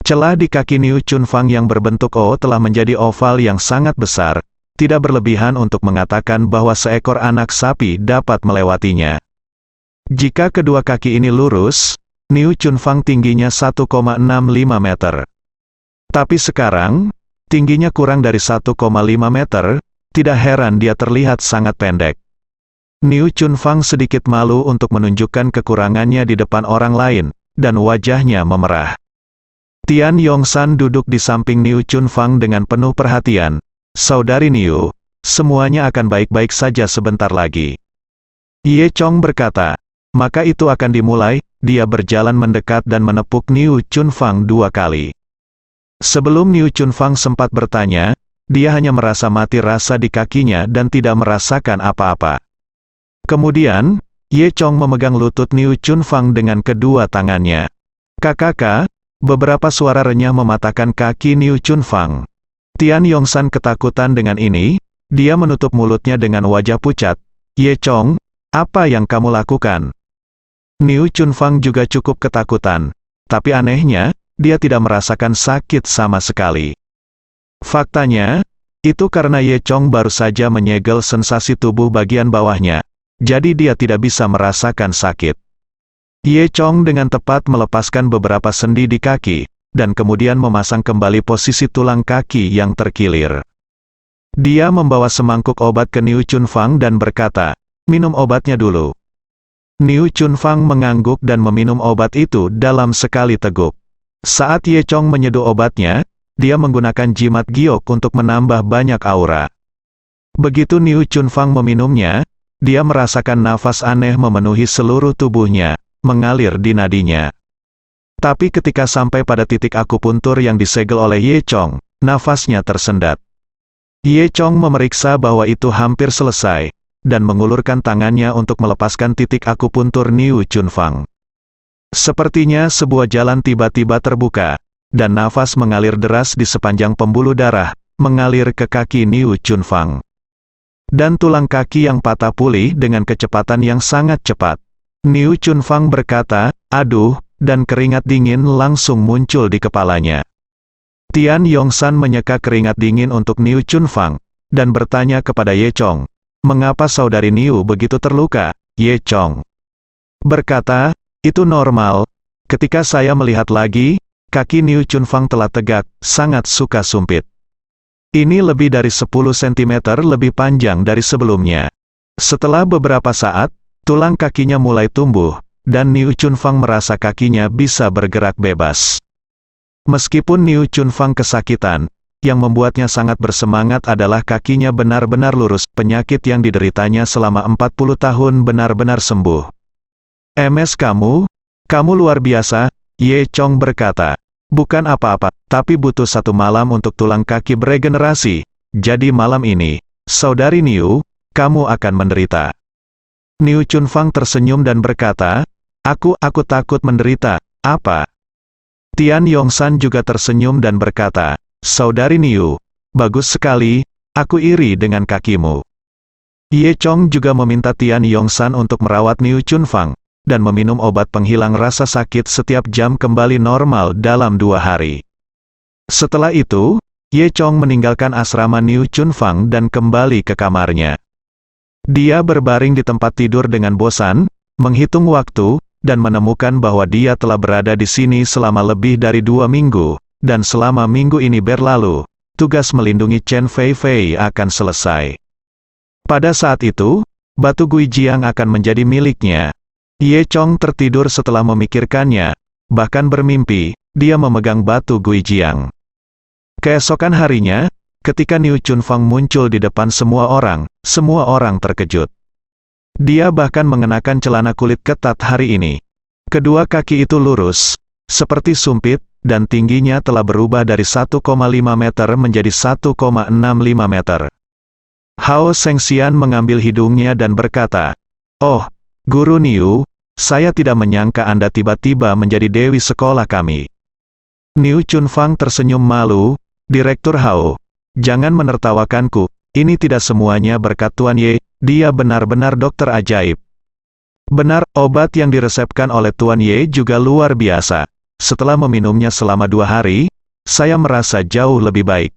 Celah di kaki Niu Chunfang yang berbentuk O telah menjadi oval yang sangat besar. Tidak berlebihan untuk mengatakan bahwa seekor anak sapi dapat melewatinya. Jika kedua kaki ini lurus, Niu Chunfang tingginya 1,65 meter. Tapi sekarang, tingginya kurang dari 1,5 meter, tidak heran dia terlihat sangat pendek. Niu Chunfang sedikit malu untuk menunjukkan kekurangannya di depan orang lain, dan wajahnya memerah. Tian Yongsan duduk di samping Niu Chunfang dengan penuh perhatian. "Saudari Niu, semuanya akan baik-baik saja sebentar lagi." Ye Chong berkata, "Maka itu akan dimulai." Dia berjalan mendekat dan menepuk Niu Chunfang 2 kali. Sebelum Niu Chunfang sempat bertanya, dia hanya merasa mati rasa di kakinya dan tidak merasakan apa-apa. Kemudian, Ye Chong memegang lutut Niu Chunfang dengan kedua tangannya. "Kakak," beberapa suara renyah mematahkan kaki Niu Chunfang. Tian Yongsan ketakutan dengan ini, dia menutup mulutnya dengan wajah pucat. Ye Chong, apa yang kamu lakukan? Niu Chunfang juga cukup ketakutan. Tapi anehnya, dia tidak merasakan sakit sama sekali. Faktanya, itu karena Ye Chong baru saja menyegel sensasi tubuh bagian bawahnya. Jadi dia tidak bisa merasakan sakit. Ye Chong dengan tepat melepaskan beberapa sendi di kaki, dan kemudian memasang kembali posisi tulang kaki yang terkilir. Dia membawa semangkuk obat ke Niu Chunfang dan berkata, minum obatnya dulu. Niu Chunfang mengangguk dan meminum obat itu dalam sekali teguk. Saat Ye Chong menyeduh obatnya, dia menggunakan jimat giok untuk menambah banyak aura. Begitu Niu Chunfang meminumnya, dia merasakan nafas aneh memenuhi seluruh tubuhnya, mengalir di nadinya. Tapi ketika sampai pada titik akupuntur yang disegel oleh Ye Chong, nafasnya tersendat. Ye Chong memeriksa bahwa itu hampir selesai, dan mengulurkan tangannya untuk melepaskan titik akupuntur Niu Chunfang. Sepertinya sebuah jalan tiba-tiba terbuka, dan nafas mengalir deras di sepanjang pembuluh darah, mengalir ke kaki Niu Chunfang. Dan tulang kaki yang patah pulih dengan kecepatan yang sangat cepat. Niu Chunfang berkata, aduh, dan keringat dingin langsung muncul di kepalanya. Tian Yongsan menyeka keringat dingin untuk Niu Chunfang, dan bertanya kepada Ye Chong, mengapa saudari Niu begitu terluka? Ye Chong berkata, itu normal. Ketika saya melihat lagi, kaki Niu Chunfang telah tegak, sangat suka sumpit. Ini lebih dari 10 cm lebih panjang dari sebelumnya. Setelah beberapa saat, tulang kakinya mulai tumbuh, dan Niu Chunfang merasa kakinya bisa bergerak bebas. Meskipun Niu Chunfang kesakitan, yang membuatnya sangat bersemangat adalah kakinya benar-benar lurus, penyakit yang dideritanya selama 40 tahun benar-benar sembuh. MS kamu luar biasa, Ye Chong berkata. Bukan apa-apa, tapi butuh 1 malam untuk tulang kaki beregenerasi, jadi malam ini, saudari Niu, kamu akan menderita. Niu Chunfang tersenyum dan berkata, aku takut menderita, apa? Tian Yongsan juga tersenyum dan berkata, saudari Niu, bagus sekali, aku iri dengan kakimu. Ye Chong juga meminta Tian Yongsan untuk merawat Niu Chunfang, dan meminum obat penghilang rasa sakit setiap jam kembali normal dalam 2 hari. Setelah itu, Ye Chong meninggalkan asrama Niu Chunfang dan kembali ke kamarnya. Dia berbaring di tempat tidur dengan bosan, menghitung waktu, dan menemukan bahwa dia telah berada di sini selama lebih dari 2 minggu, dan selama minggu ini berlalu, tugas melindungi Chen Feifei akan selesai. Pada saat itu, batu Guijiang akan menjadi miliknya. Ye Chong tertidur setelah memikirkannya, bahkan bermimpi, dia memegang batu Guijiang. Keesokan harinya, ketika Niu Chunfang muncul di depan semua orang terkejut. Dia bahkan mengenakan celana kulit ketat hari ini. Kedua kaki itu lurus, seperti sumpit, dan tingginya telah berubah dari 1,5 meter menjadi 1,65 meter. Hao Shengxian mengambil hidungnya dan berkata, oh, Guru Niu, saya tidak menyangka Anda tiba-tiba menjadi dewi sekolah kami. Niu Chunfang tersenyum malu, Direktur Hao, jangan menertawakanku, ini tidak semuanya berkat Tuan Ye, dia benar-benar dokter ajaib. Benar, obat yang diresepkan oleh Tuan Ye juga luar biasa. Setelah meminumnya selama 2 hari, saya merasa jauh lebih baik.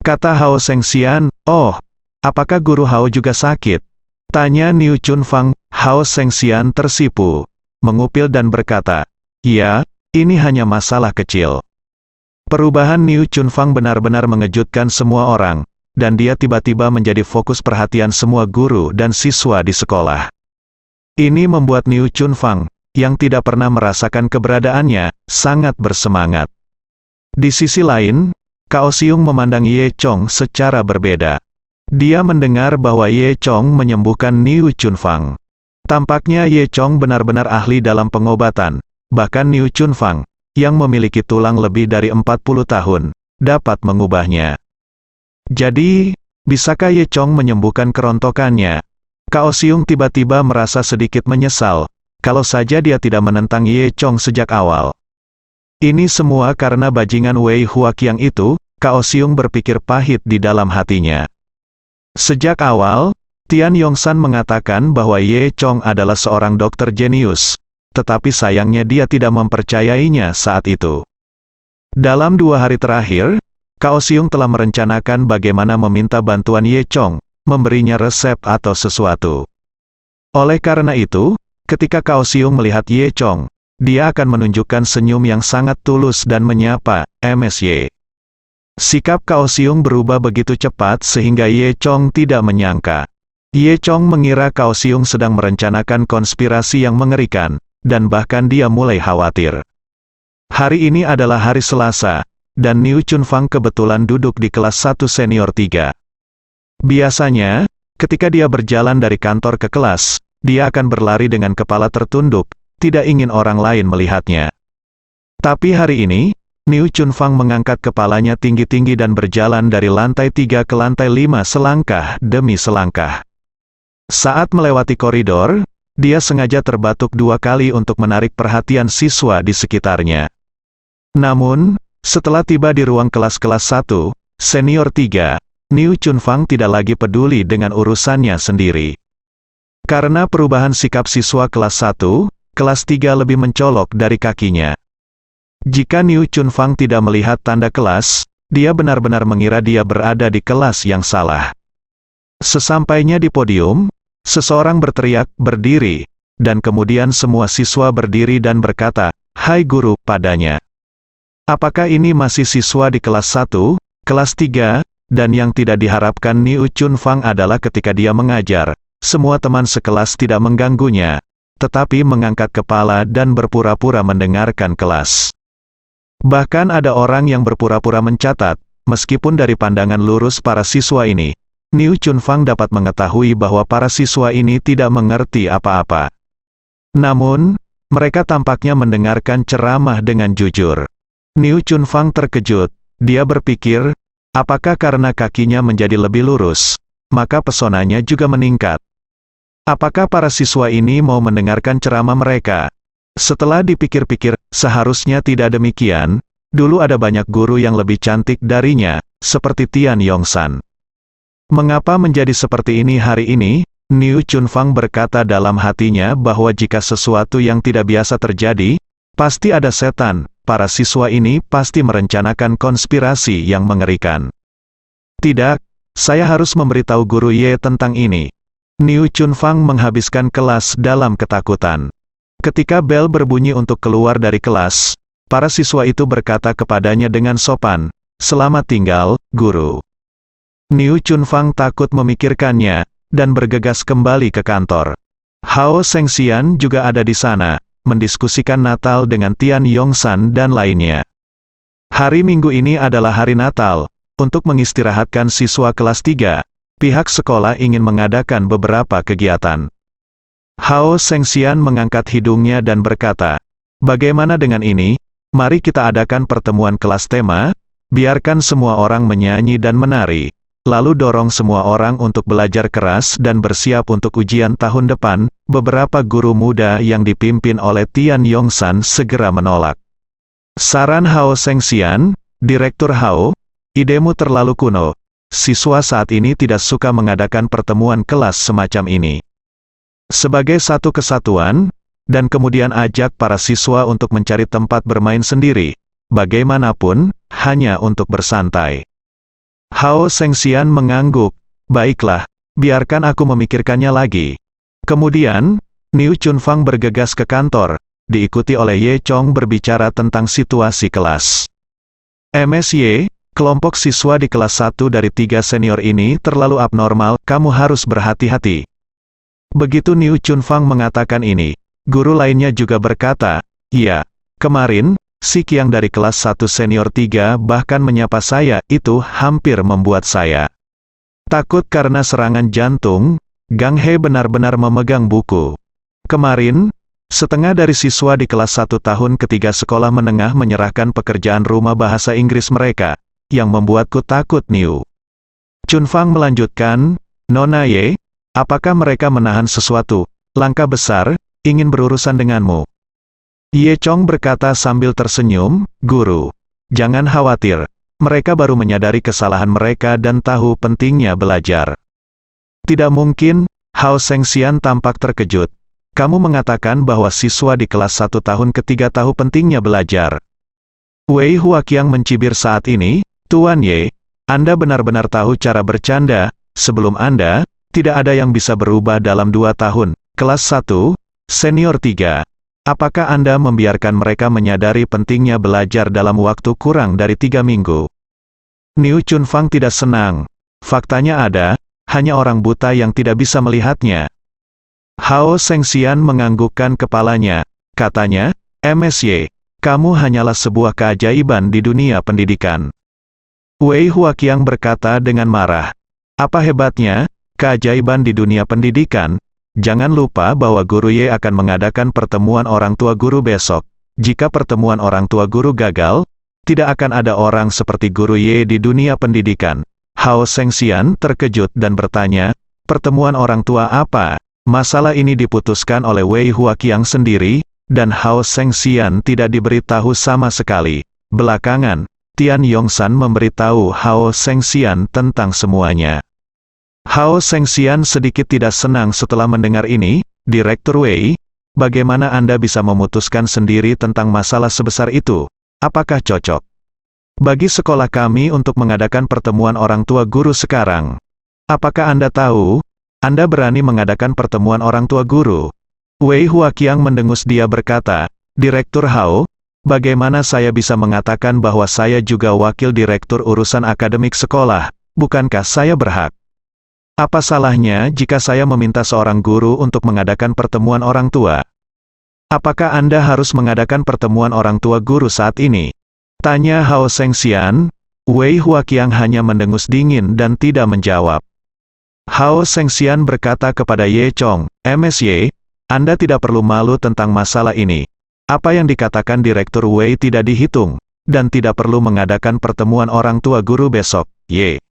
Kata Hao Shengxian, oh, apakah Guru Hao juga sakit? Tanya Niu Chunfang. Hao Shengxian tersipu, mengupil dan berkata, ya, ini hanya masalah kecil. Perubahan Niu Chunfang benar-benar mengejutkan semua orang, dan dia tiba-tiba menjadi fokus perhatian semua guru dan siswa di sekolah. Ini membuat Niu Chunfang, yang tidak pernah merasakan keberadaannya, sangat bersemangat. Di sisi lain, Cao Xiong memandang Ye Chong secara berbeda. Dia mendengar bahwa Ye Chong menyembuhkan Niu Chunfang. Tampaknya Ye Chong benar-benar ahli dalam pengobatan, bahkan Niu Chunfang, yang memiliki tulang lebih dari 40 tahun, dapat mengubahnya. Jadi, bisakah Ye Chong menyembuhkan kerontokannya? Cao Xiong tiba-tiba merasa sedikit menyesal, kalau saja dia tidak menentang Ye Chong sejak awal. Ini semua karena bajingan Wei Huaqiang itu, Kao Xiong berpikir pahit di dalam hatinya. Sejak awal, Tian Yongsan mengatakan bahwa Ye Chong adalah seorang dokter jenius, tetapi sayangnya dia tidak mempercayainya saat itu. Dalam 2 hari terakhir, Kao Xiong telah merencanakan bagaimana meminta bantuan Ye Chong, memberinya resep atau sesuatu. Oleh karena itu, ketika Kao Xiong melihat Ye Chong, dia akan menunjukkan senyum yang sangat tulus dan menyapa, "MSY." Sikap Kao Xiong berubah begitu cepat sehingga Ye Chong tidak menyangka. Ye Chong mengira Kao Xiong sedang merencanakan konspirasi yang mengerikan, dan bahkan dia mulai khawatir. Hari ini adalah hari Selasa, dan Niu Chunfang kebetulan duduk di kelas 1 senior 3. Biasanya, ketika dia berjalan dari kantor ke kelas, dia akan berlari dengan kepala tertunduk, tidak ingin orang lain melihatnya. Tapi hari ini, Niu Chunfang mengangkat kepalanya tinggi-tinggi dan berjalan dari lantai 3 ke lantai 5 selangkah demi selangkah. Saat melewati koridor, dia sengaja terbatuk 2 kali untuk menarik perhatian siswa di sekitarnya. Namun, setelah tiba di ruang kelas-kelas 1, senior 3, Niu Chunfang tidak lagi peduli dengan urusannya sendiri. Karena perubahan sikap siswa kelas 1, kelas 3 lebih mencolok dari kakinya. Jika Niu Chunfang tidak melihat tanda kelas, dia benar-benar mengira dia berada di kelas yang salah. Sesampainya di podium, seseorang berteriak, "Berdiri!" Dan kemudian semua siswa berdiri dan berkata, "Hai guru," padanya. Apakah ini masih siswa di kelas 1, kelas 3, dan yang tidak diharapkan Niu Chunfang adalah ketika dia mengajar, semua teman sekelas tidak mengganggunya, tetapi mengangkat kepala dan berpura-pura mendengarkan kelas. Bahkan ada orang yang berpura-pura mencatat, meskipun dari pandangan lurus para siswa ini, Niu Chunfang dapat mengetahui bahwa para siswa ini tidak mengerti apa-apa. Namun, mereka tampaknya mendengarkan ceramah dengan jujur. Niu Chunfang terkejut, dia berpikir, apakah karena kakinya menjadi lebih lurus, maka pesonanya juga meningkat. Apakah para siswa ini mau mendengarkan ceramah mereka? Setelah dipikir-pikir, seharusnya tidak demikian. Dulu ada banyak guru yang lebih cantik darinya, seperti Tian Yongsan. Mengapa menjadi seperti ini hari ini? Niu Chunfang berkata dalam hatinya bahwa jika sesuatu yang tidak biasa terjadi, pasti ada setan. Para siswa ini pasti merencanakan konspirasi yang mengerikan. Tidak, saya harus memberitahu guru Ye tentang ini. Niu Chunfang menghabiskan kelas dalam ketakutan. Ketika bel berbunyi untuk keluar dari kelas, para siswa itu berkata kepadanya dengan sopan, "Selamat tinggal, guru." Niu Chunfang takut memikirkannya, dan bergegas kembali ke kantor. Hao Shengxian juga ada di sana, mendiskusikan Natal dengan Tian Yongsan dan lainnya. Hari Minggu ini adalah hari Natal. Untuk mengistirahatkan siswa kelas 3, pihak sekolah ingin mengadakan beberapa kegiatan. Hao Shengxian mengangkat hidungnya dan berkata, "Bagaimana dengan ini? Mari kita adakan pertemuan kelas tema, biarkan semua orang menyanyi dan menari, lalu dorong semua orang untuk belajar keras dan bersiap untuk ujian tahun depan." Beberapa guru muda yang dipimpin oleh Tian Yongsan segera menolak. Saran Hao Shengxian, "Direktur Hao, idemu terlalu kuno. Siswa saat ini tidak suka mengadakan pertemuan kelas semacam ini. Sebagai satu kesatuan, dan kemudian ajak para siswa untuk mencari tempat bermain sendiri, bagaimanapun, hanya untuk bersantai." Hao Shengxian mengangguk, "Baiklah, biarkan aku memikirkannya lagi." Kemudian, Niu Chunfang bergegas ke kantor, diikuti oleh Ye Chong berbicara tentang situasi kelas. "MSY, kelompok siswa di kelas 1 dari 3 senior ini terlalu abnormal, kamu harus berhati-hati." Begitu Niu Chunfang mengatakan ini, guru lainnya juga berkata, "Iya, kemarin, si Qiang dari kelas 1 senior 3 bahkan menyapa saya, itu hampir membuat saya takut karena serangan jantung." Gang He benar-benar memegang buku. Kemarin, setengah dari siswa di kelas 1 tahun ketiga sekolah menengah menyerahkan pekerjaan rumah bahasa Inggris mereka, yang membuatku takut. Niu Chunfang melanjutkan, "Nona Ye, apakah mereka menahan sesuatu, langkah besar, ingin berurusan denganmu?" Ye Chong berkata sambil tersenyum, "Guru, jangan khawatir, mereka baru menyadari kesalahan mereka dan tahu pentingnya belajar. Tidak mungkin, Hao Shengxian tampak terkejut. Kamu mengatakan bahwa siswa di kelas 1 tahun ketiga tahu pentingnya belajar. Wei Huaqiang mencibir saat ini, Tuan Ye, Anda benar-benar tahu cara bercanda, sebelum Anda, tidak ada yang bisa berubah dalam 2 tahun, kelas 1, senior 3. Apakah Anda membiarkan mereka menyadari pentingnya belajar dalam waktu kurang dari 3 minggu? Niu Chunfang tidak senang. Faktanya ada, hanya orang buta yang tidak bisa melihatnya. Hao Shengxian menganggukkan kepalanya, katanya, MSY, kamu hanyalah sebuah keajaiban di dunia pendidikan. Wei Huaqiang berkata dengan marah, apa hebatnya, keajaiban di dunia pendidikan? Jangan lupa bahwa Guru Ye akan mengadakan pertemuan orang tua guru besok. Jika pertemuan orang tua guru gagal, tidak akan ada orang seperti Guru Ye di dunia pendidikan. Hao Shengxian terkejut dan bertanya, pertemuan orang tua apa? Masalah ini diputuskan oleh Wei Huaqiang sendiri, dan Hao Shengxian tidak diberitahu sama sekali. Belakangan, Tian Yongsan memberitahu Hao Shengxian tentang semuanya. Hao Shengxian sedikit tidak senang setelah mendengar ini. Direktur Wei, bagaimana Anda bisa memutuskan sendiri tentang masalah sebesar itu? Apakah cocok bagi sekolah kami untuk mengadakan pertemuan orang tua guru sekarang? Apakah Anda tahu, Anda berani mengadakan pertemuan orang tua guru? Wei Huaqiang mendengus. Dia berkata, Direktur Hao, bagaimana saya bisa mengatakan bahwa saya juga wakil direktur urusan akademik sekolah? Bukankah saya berhak? Apa salahnya jika saya meminta seorang guru untuk mengadakan pertemuan orang tua? Apakah Anda harus mengadakan pertemuan orang tua guru saat ini? Tanya Hao Shengxian. Wei Huaqiang hanya mendengus dingin dan tidak menjawab. Hao Shengxian berkata kepada Ye Chong, MSY, Anda tidak perlu malu tentang masalah ini. Apa yang dikatakan Direktur Wei tidak dihitung, dan tidak perlu mengadakan pertemuan orang tua guru besok. Ye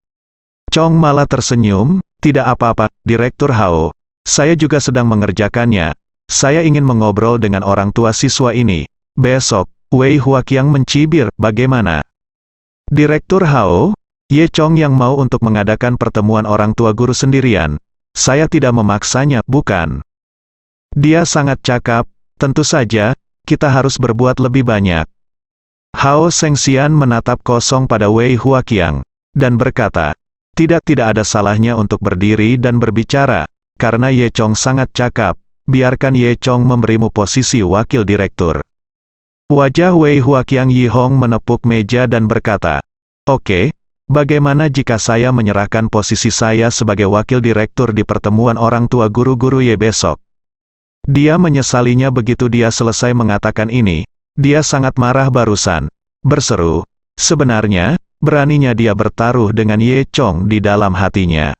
Chong malah tersenyum, tidak apa-apa, Direktur Hao. Saya juga sedang mengerjakannya. Saya ingin mengobrol dengan orang tua siswa ini. Besok, Wei Huaqiang mencibir, bagaimana? Direktur Hao, Ye Chong yang mau untuk mengadakan pertemuan orang tua guru sendirian. Saya tidak memaksanya, bukan? Dia sangat cakap, tentu saja, kita harus berbuat lebih banyak. Hao Shengxian menatap kosong pada Wei Huaqiang, dan berkata, tidak ada salahnya untuk berdiri dan berbicara, karena Ye Chong sangat cakap, biarkan Ye Chong memberimu posisi wakil direktur. Wajah Wei Huaqiang Yihong menepuk meja dan berkata, oke, bagaimana jika saya menyerahkan posisi saya sebagai wakil direktur di pertemuan orang tua guru-guru Ye besok? Dia menyesalinya begitu dia selesai mengatakan ini. Dia sangat marah barusan. Berseru, sebenarnya, beraninya dia bertaruh dengan Ye Chong di dalam hatinya.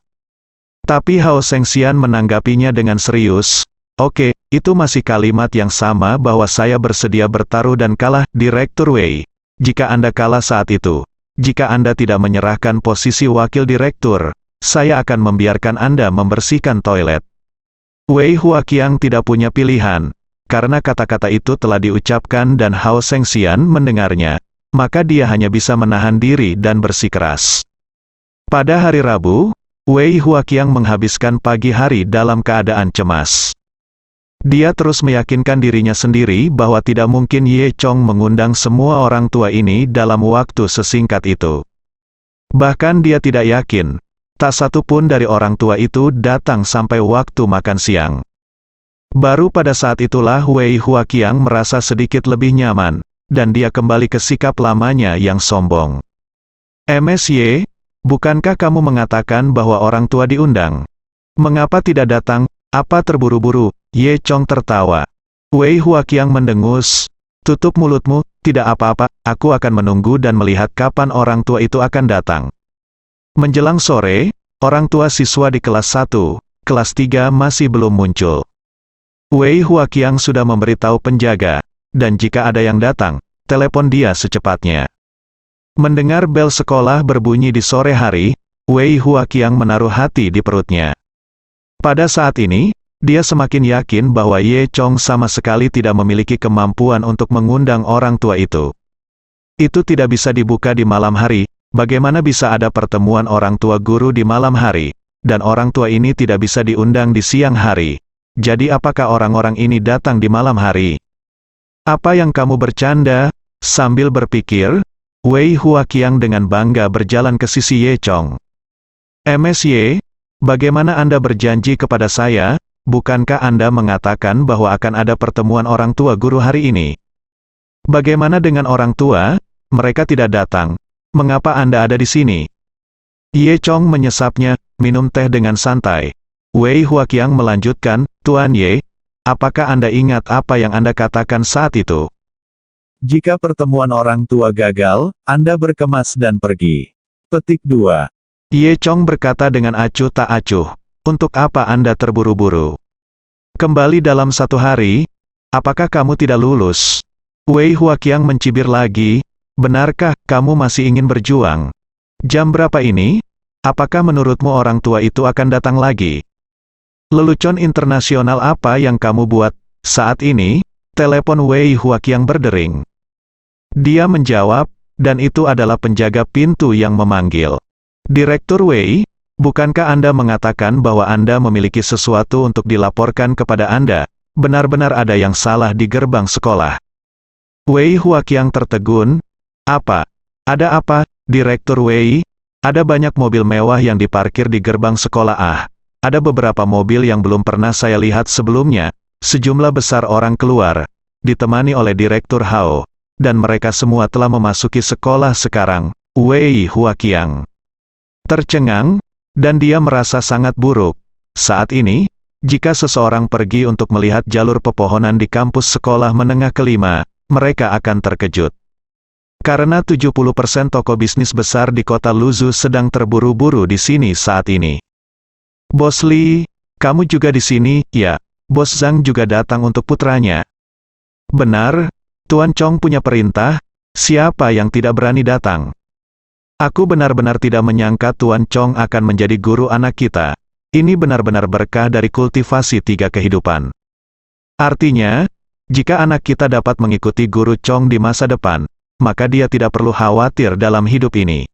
Tapi Hao Shengxian menanggapinya dengan serius. Oke, itu masih kalimat yang sama bahwa saya bersedia bertaruh dan kalah, Direktur Wei. Jika Anda kalah saat itu, jika Anda tidak menyerahkan posisi wakil direktur, saya akan membiarkan Anda membersihkan toilet. Wei Huaqiang tidak punya pilihan, karena kata-kata itu telah diucapkan dan Hao Shengxian mendengarnya, maka dia hanya bisa menahan diri dan bersikeras. Pada hari Rabu, Wei Huaqiang menghabiskan pagi hari dalam keadaan cemas. Dia terus meyakinkan dirinya sendiri bahwa tidak mungkin Ye Chong mengundang semua orang tua ini dalam waktu sesingkat itu. Bahkan dia tidak yakin, tak satu pun dari orang tua itu datang sampai waktu makan siang. Baru pada saat itulah Wei Huaqiang merasa sedikit lebih nyaman, dan dia kembali ke sikap lamanya yang sombong. MSY, bukankah kamu mengatakan bahwa orang tua diundang? Mengapa tidak datang? Apa terburu-buru? Ye Chong tertawa. Wei Huaqiang mendengus. Tutup mulutmu, tidak apa-apa, aku akan menunggu dan melihat kapan orang tua itu akan datang. Menjelang sore, orang tua siswa di kelas 1, kelas 3 masih belum muncul. Wei Huaqiang sudah memberitahu penjaga, dan jika ada yang datang, telepon dia secepatnya. Mendengar bel sekolah berbunyi di sore hari, Wei Huaqiang menaruh hati di perutnya. Pada saat ini, dia semakin yakin bahwa Ye Chong sama sekali tidak memiliki kemampuan untuk mengundang orang tua itu. Itu tidak bisa dibuka di malam hari, bagaimana bisa ada pertemuan orang tua guru di malam hari, dan orang tua ini tidak bisa diundang di siang hari. Jadi apakah orang-orang ini datang di malam hari? Apa yang kamu bercanda? Sambil berpikir, Wei Huaqiang dengan bangga berjalan ke sisi Ye Chong. MSY, bagaimana Anda berjanji kepada saya? Bukankah Anda mengatakan bahwa akan ada pertemuan orang tua guru hari ini? Bagaimana dengan orang tua? Mereka tidak datang. Mengapa Anda ada di sini? Ye Chong menyesapnya, minum teh dengan santai. Wei Huaqiang melanjutkan, Tuan Ye, apakah Anda ingat apa yang Anda katakan saat itu? Jika pertemuan orang tua gagal, Anda berkemas dan pergi. Petik 2. Ye Chong berkata dengan acuh tak acuh, untuk apa Anda terburu-buru? Kembali dalam 1 hari, apakah kamu tidak lulus? Wei Huaqiang mencibir lagi, benarkah kamu masih ingin berjuang? Jam berapa ini? Apakah menurutmu orang tua itu akan datang lagi? Lelucon internasional apa yang kamu buat? Saat ini, telepon Wei Huaqiang berdering. Dia menjawab, dan itu adalah penjaga pintu yang memanggil. Direktur Wei, bukankah Anda mengatakan bahwa Anda memiliki sesuatu untuk dilaporkan kepada Anda? Benar-benar ada yang salah di gerbang sekolah. Wei Huaqiang tertegun. Apa? Ada apa, Direktur Wei? Ada banyak mobil mewah yang diparkir di gerbang sekolah. Ada beberapa mobil yang belum pernah saya lihat sebelumnya. Sejumlah besar orang keluar, ditemani oleh Direktur Hao. Dan mereka semua telah memasuki sekolah sekarang. Wei Huaqiang tercengang, dan dia merasa sangat buruk. Saat ini, jika seseorang pergi untuk melihat jalur pepohonan di kampus sekolah menengah kelima, mereka akan terkejut. Karena 70% toko bisnis besar di kota Luzhu sedang terburu-buru di sini saat ini. Bos Li, kamu juga di sini? Ya, Bos Zhang juga datang untuk putranya. Benar, Tuan Chong punya perintah, siapa yang tidak berani datang? Aku benar-benar tidak menyangka Tuan Chong akan menjadi guru anak kita. Ini benar-benar berkah dari kultivasi 3 kehidupan. Artinya, jika anak kita dapat mengikuti guru Chong di masa depan, maka dia tidak perlu khawatir dalam hidup ini.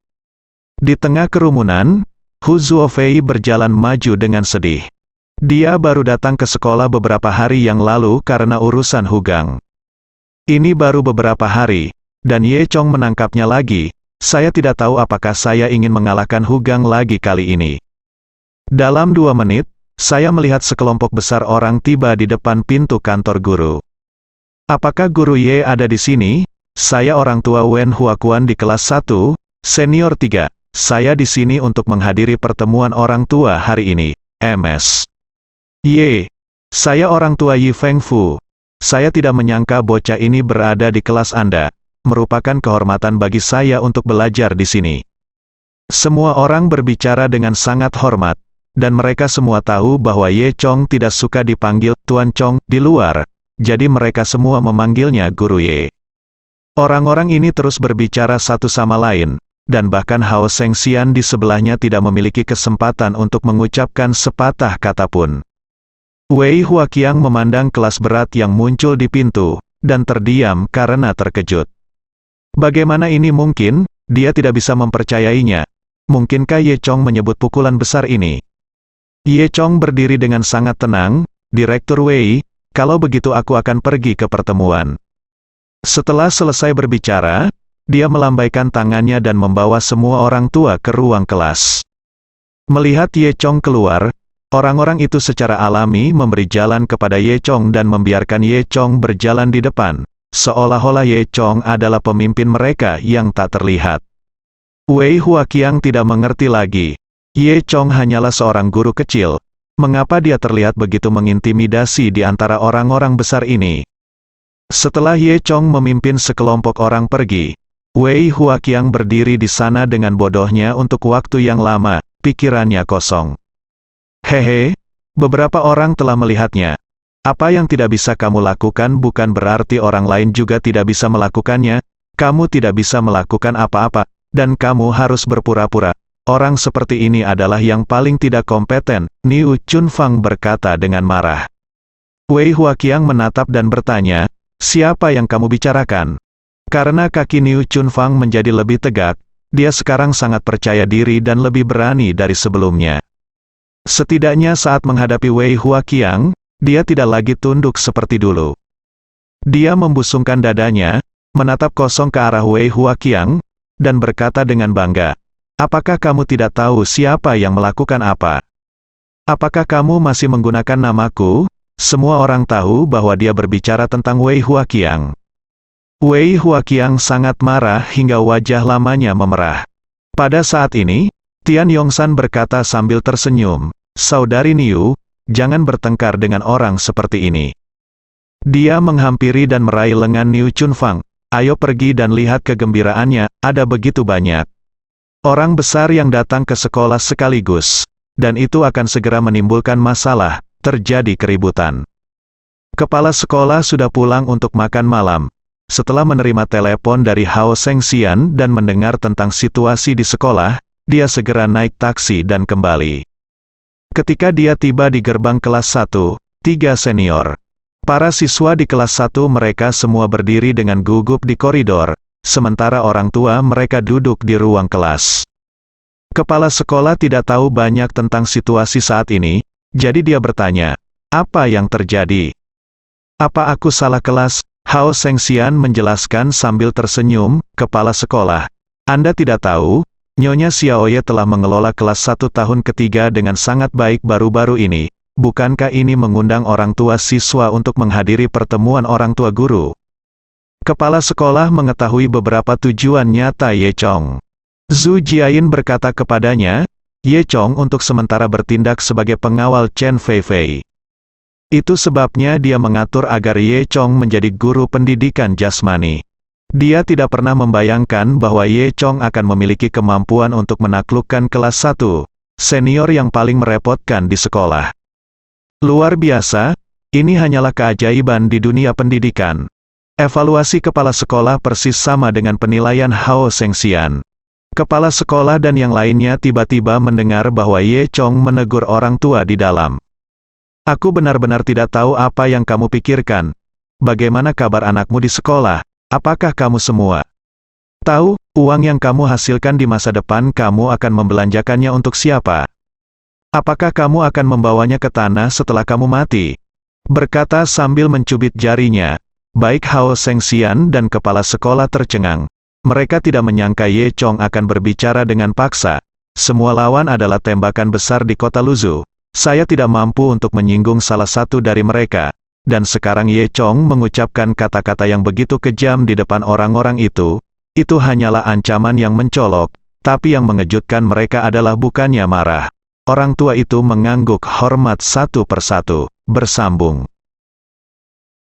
Di tengah kerumunan, Hu Zuofei berjalan maju dengan sedih. Dia baru datang ke sekolah beberapa hari yang lalu karena urusan Hugang. Ini baru beberapa hari, dan Ye Chong menangkapnya lagi. Saya tidak tahu apakah saya ingin mengalahkan Hugang lagi kali ini. Dalam 2 menit, saya melihat sekelompok besar orang tiba di depan pintu kantor guru. Apakah guru Ye ada di sini? Saya orang tua Wen Huakuan di kelas 1, senior 3. Saya di sini untuk menghadiri pertemuan orang tua hari ini. MS. Ye. Saya orang tua Yi Fengfu. Saya tidak menyangka bocah ini berada di kelas Anda. Merupakan kehormatan bagi saya untuk belajar di sini. Semua orang berbicara dengan sangat hormat, dan mereka semua tahu bahwa Ye Chong tidak suka dipanggil Tuan Chong di luar, jadi mereka semua memanggilnya Guru Ye. Orang-orang ini terus berbicara satu sama lain, dan bahkan Hao Shengxian di sebelahnya tidak memiliki kesempatan untuk mengucapkan sepatah kata pun. Wei Huaqiang memandang kelas berat yang muncul di pintu, dan terdiam karena terkejut. Bagaimana ini mungkin? Dia tidak bisa mempercayainya. Mungkinkah Ye Chong menyebut pukulan besar ini? Ye Chong berdiri dengan sangat tenang, Direktur Wei, kalau begitu aku akan pergi ke pertemuan. Setelah selesai berbicara, dia melambaikan tangannya dan membawa semua orang tua ke ruang kelas. Melihat Ye Chong keluar, orang-orang itu secara alami memberi jalan kepada Ye Chong dan membiarkan Ye Chong berjalan di depan, seolah-olah Ye Chong adalah pemimpin mereka yang tak terlihat. Wei Huaqiang tidak mengerti lagi. Ye Chong hanyalah seorang guru kecil. Mengapa dia terlihat begitu mengintimidasi di antara orang-orang besar ini? Setelah Ye Chong memimpin sekelompok orang pergi, Wei Huaqiang berdiri di sana dengan bodohnya untuk waktu yang lama, pikirannya kosong. Hehe, beberapa orang telah melihatnya. Apa yang tidak bisa kamu lakukan bukan berarti orang lain juga tidak bisa melakukannya. Kamu tidak bisa melakukan apa-apa, dan kamu harus berpura-pura. Orang seperti ini adalah yang paling tidak kompeten, Niu Chunfang berkata dengan marah. Wei Huaqiang menatap dan bertanya, siapa yang kamu bicarakan? Karena kaki Niu Chunfang menjadi lebih tegak, dia sekarang sangat percaya diri dan lebih berani dari sebelumnya. Setidaknya saat menghadapi Wei Huaqiang, dia tidak lagi tunduk seperti dulu. Dia membusungkan dadanya, menatap kosong ke arah Wei Huaqiang, dan berkata dengan bangga, "Apakah kamu tidak tahu siapa yang melakukan apa? Apakah kamu masih menggunakan namaku?" Semua orang tahu bahwa dia berbicara tentang Wei Huaqiang. Wei Huaqiang sangat marah hingga wajah lamanya memerah. Pada saat ini, Tian Yongsan berkata sambil tersenyum, "Saudari Niu, jangan bertengkar dengan orang seperti ini." Dia menghampiri dan meraih lengan Niu Chunfang. "Ayo pergi dan lihat kegembiraannya, ada begitu banyak orang besar yang datang ke sekolah sekaligus, dan itu akan segera menimbulkan masalah, terjadi keributan." Kepala sekolah sudah pulang untuk makan malam. Setelah menerima telepon dari Hao Shengxian dan mendengar tentang situasi di sekolah, dia segera naik taksi dan kembali. Ketika dia tiba di gerbang kelas 1, 3 senior. Para siswa di kelas 1 mereka semua berdiri dengan gugup di koridor, sementara orang tua mereka duduk di ruang kelas. Kepala sekolah tidak tahu banyak tentang situasi saat ini, jadi dia bertanya, "Apa yang terjadi? Apa aku salah kelas?" Hao Shengxian menjelaskan sambil tersenyum, "Kepala sekolah, Anda tidak tahu, Nyonya Xiaoye telah mengelola kelas 1 tahun ketiga dengan sangat baik baru-baru ini. Bukankah ini mengundang orang tua siswa untuk menghadiri pertemuan orang tua guru?" Kepala sekolah mengetahui beberapa tujuan nyata Ye Chong. Zhu Jiayin berkata kepadanya, "Ye Chong untuk sementara bertindak sebagai pengawal Chen Feifei. Itu sebabnya dia mengatur agar Ye Chong menjadi guru pendidikan jasmani. Dia tidak pernah membayangkan bahwa Ye Chong akan memiliki kemampuan untuk menaklukkan kelas 1, senior yang paling merepotkan di sekolah. Luar biasa, ini hanyalah keajaiban di dunia pendidikan." Evaluasi kepala sekolah persis sama dengan penilaian Hao Shengxian. Kepala sekolah dan yang lainnya tiba-tiba mendengar bahwa Ye Chong menegur orang tua di dalam. "Aku benar-benar tidak tahu apa yang kamu pikirkan. Bagaimana kabar anakmu di sekolah? Apakah kamu semua tahu, uang yang kamu hasilkan di masa depan kamu akan membelanjakannya untuk siapa? Apakah kamu akan membawanya ke tanah setelah kamu mati?" Berkata sambil mencubit jarinya. Baik Hao Shengxian dan kepala sekolah tercengang. Mereka tidak menyangka Ye Chong akan berbicara dengan paksa. "Semua lawan adalah tembakan besar di kota Luzhu. Saya tidak mampu untuk menyinggung salah satu dari mereka." Dan sekarang Ye Chong mengucapkan kata-kata yang begitu kejam di depan orang-orang itu hanyalah ancaman yang mencolok, tapi yang mengejutkan mereka adalah bukannya marah. Orang tua itu mengangguk hormat satu persatu, bersambung.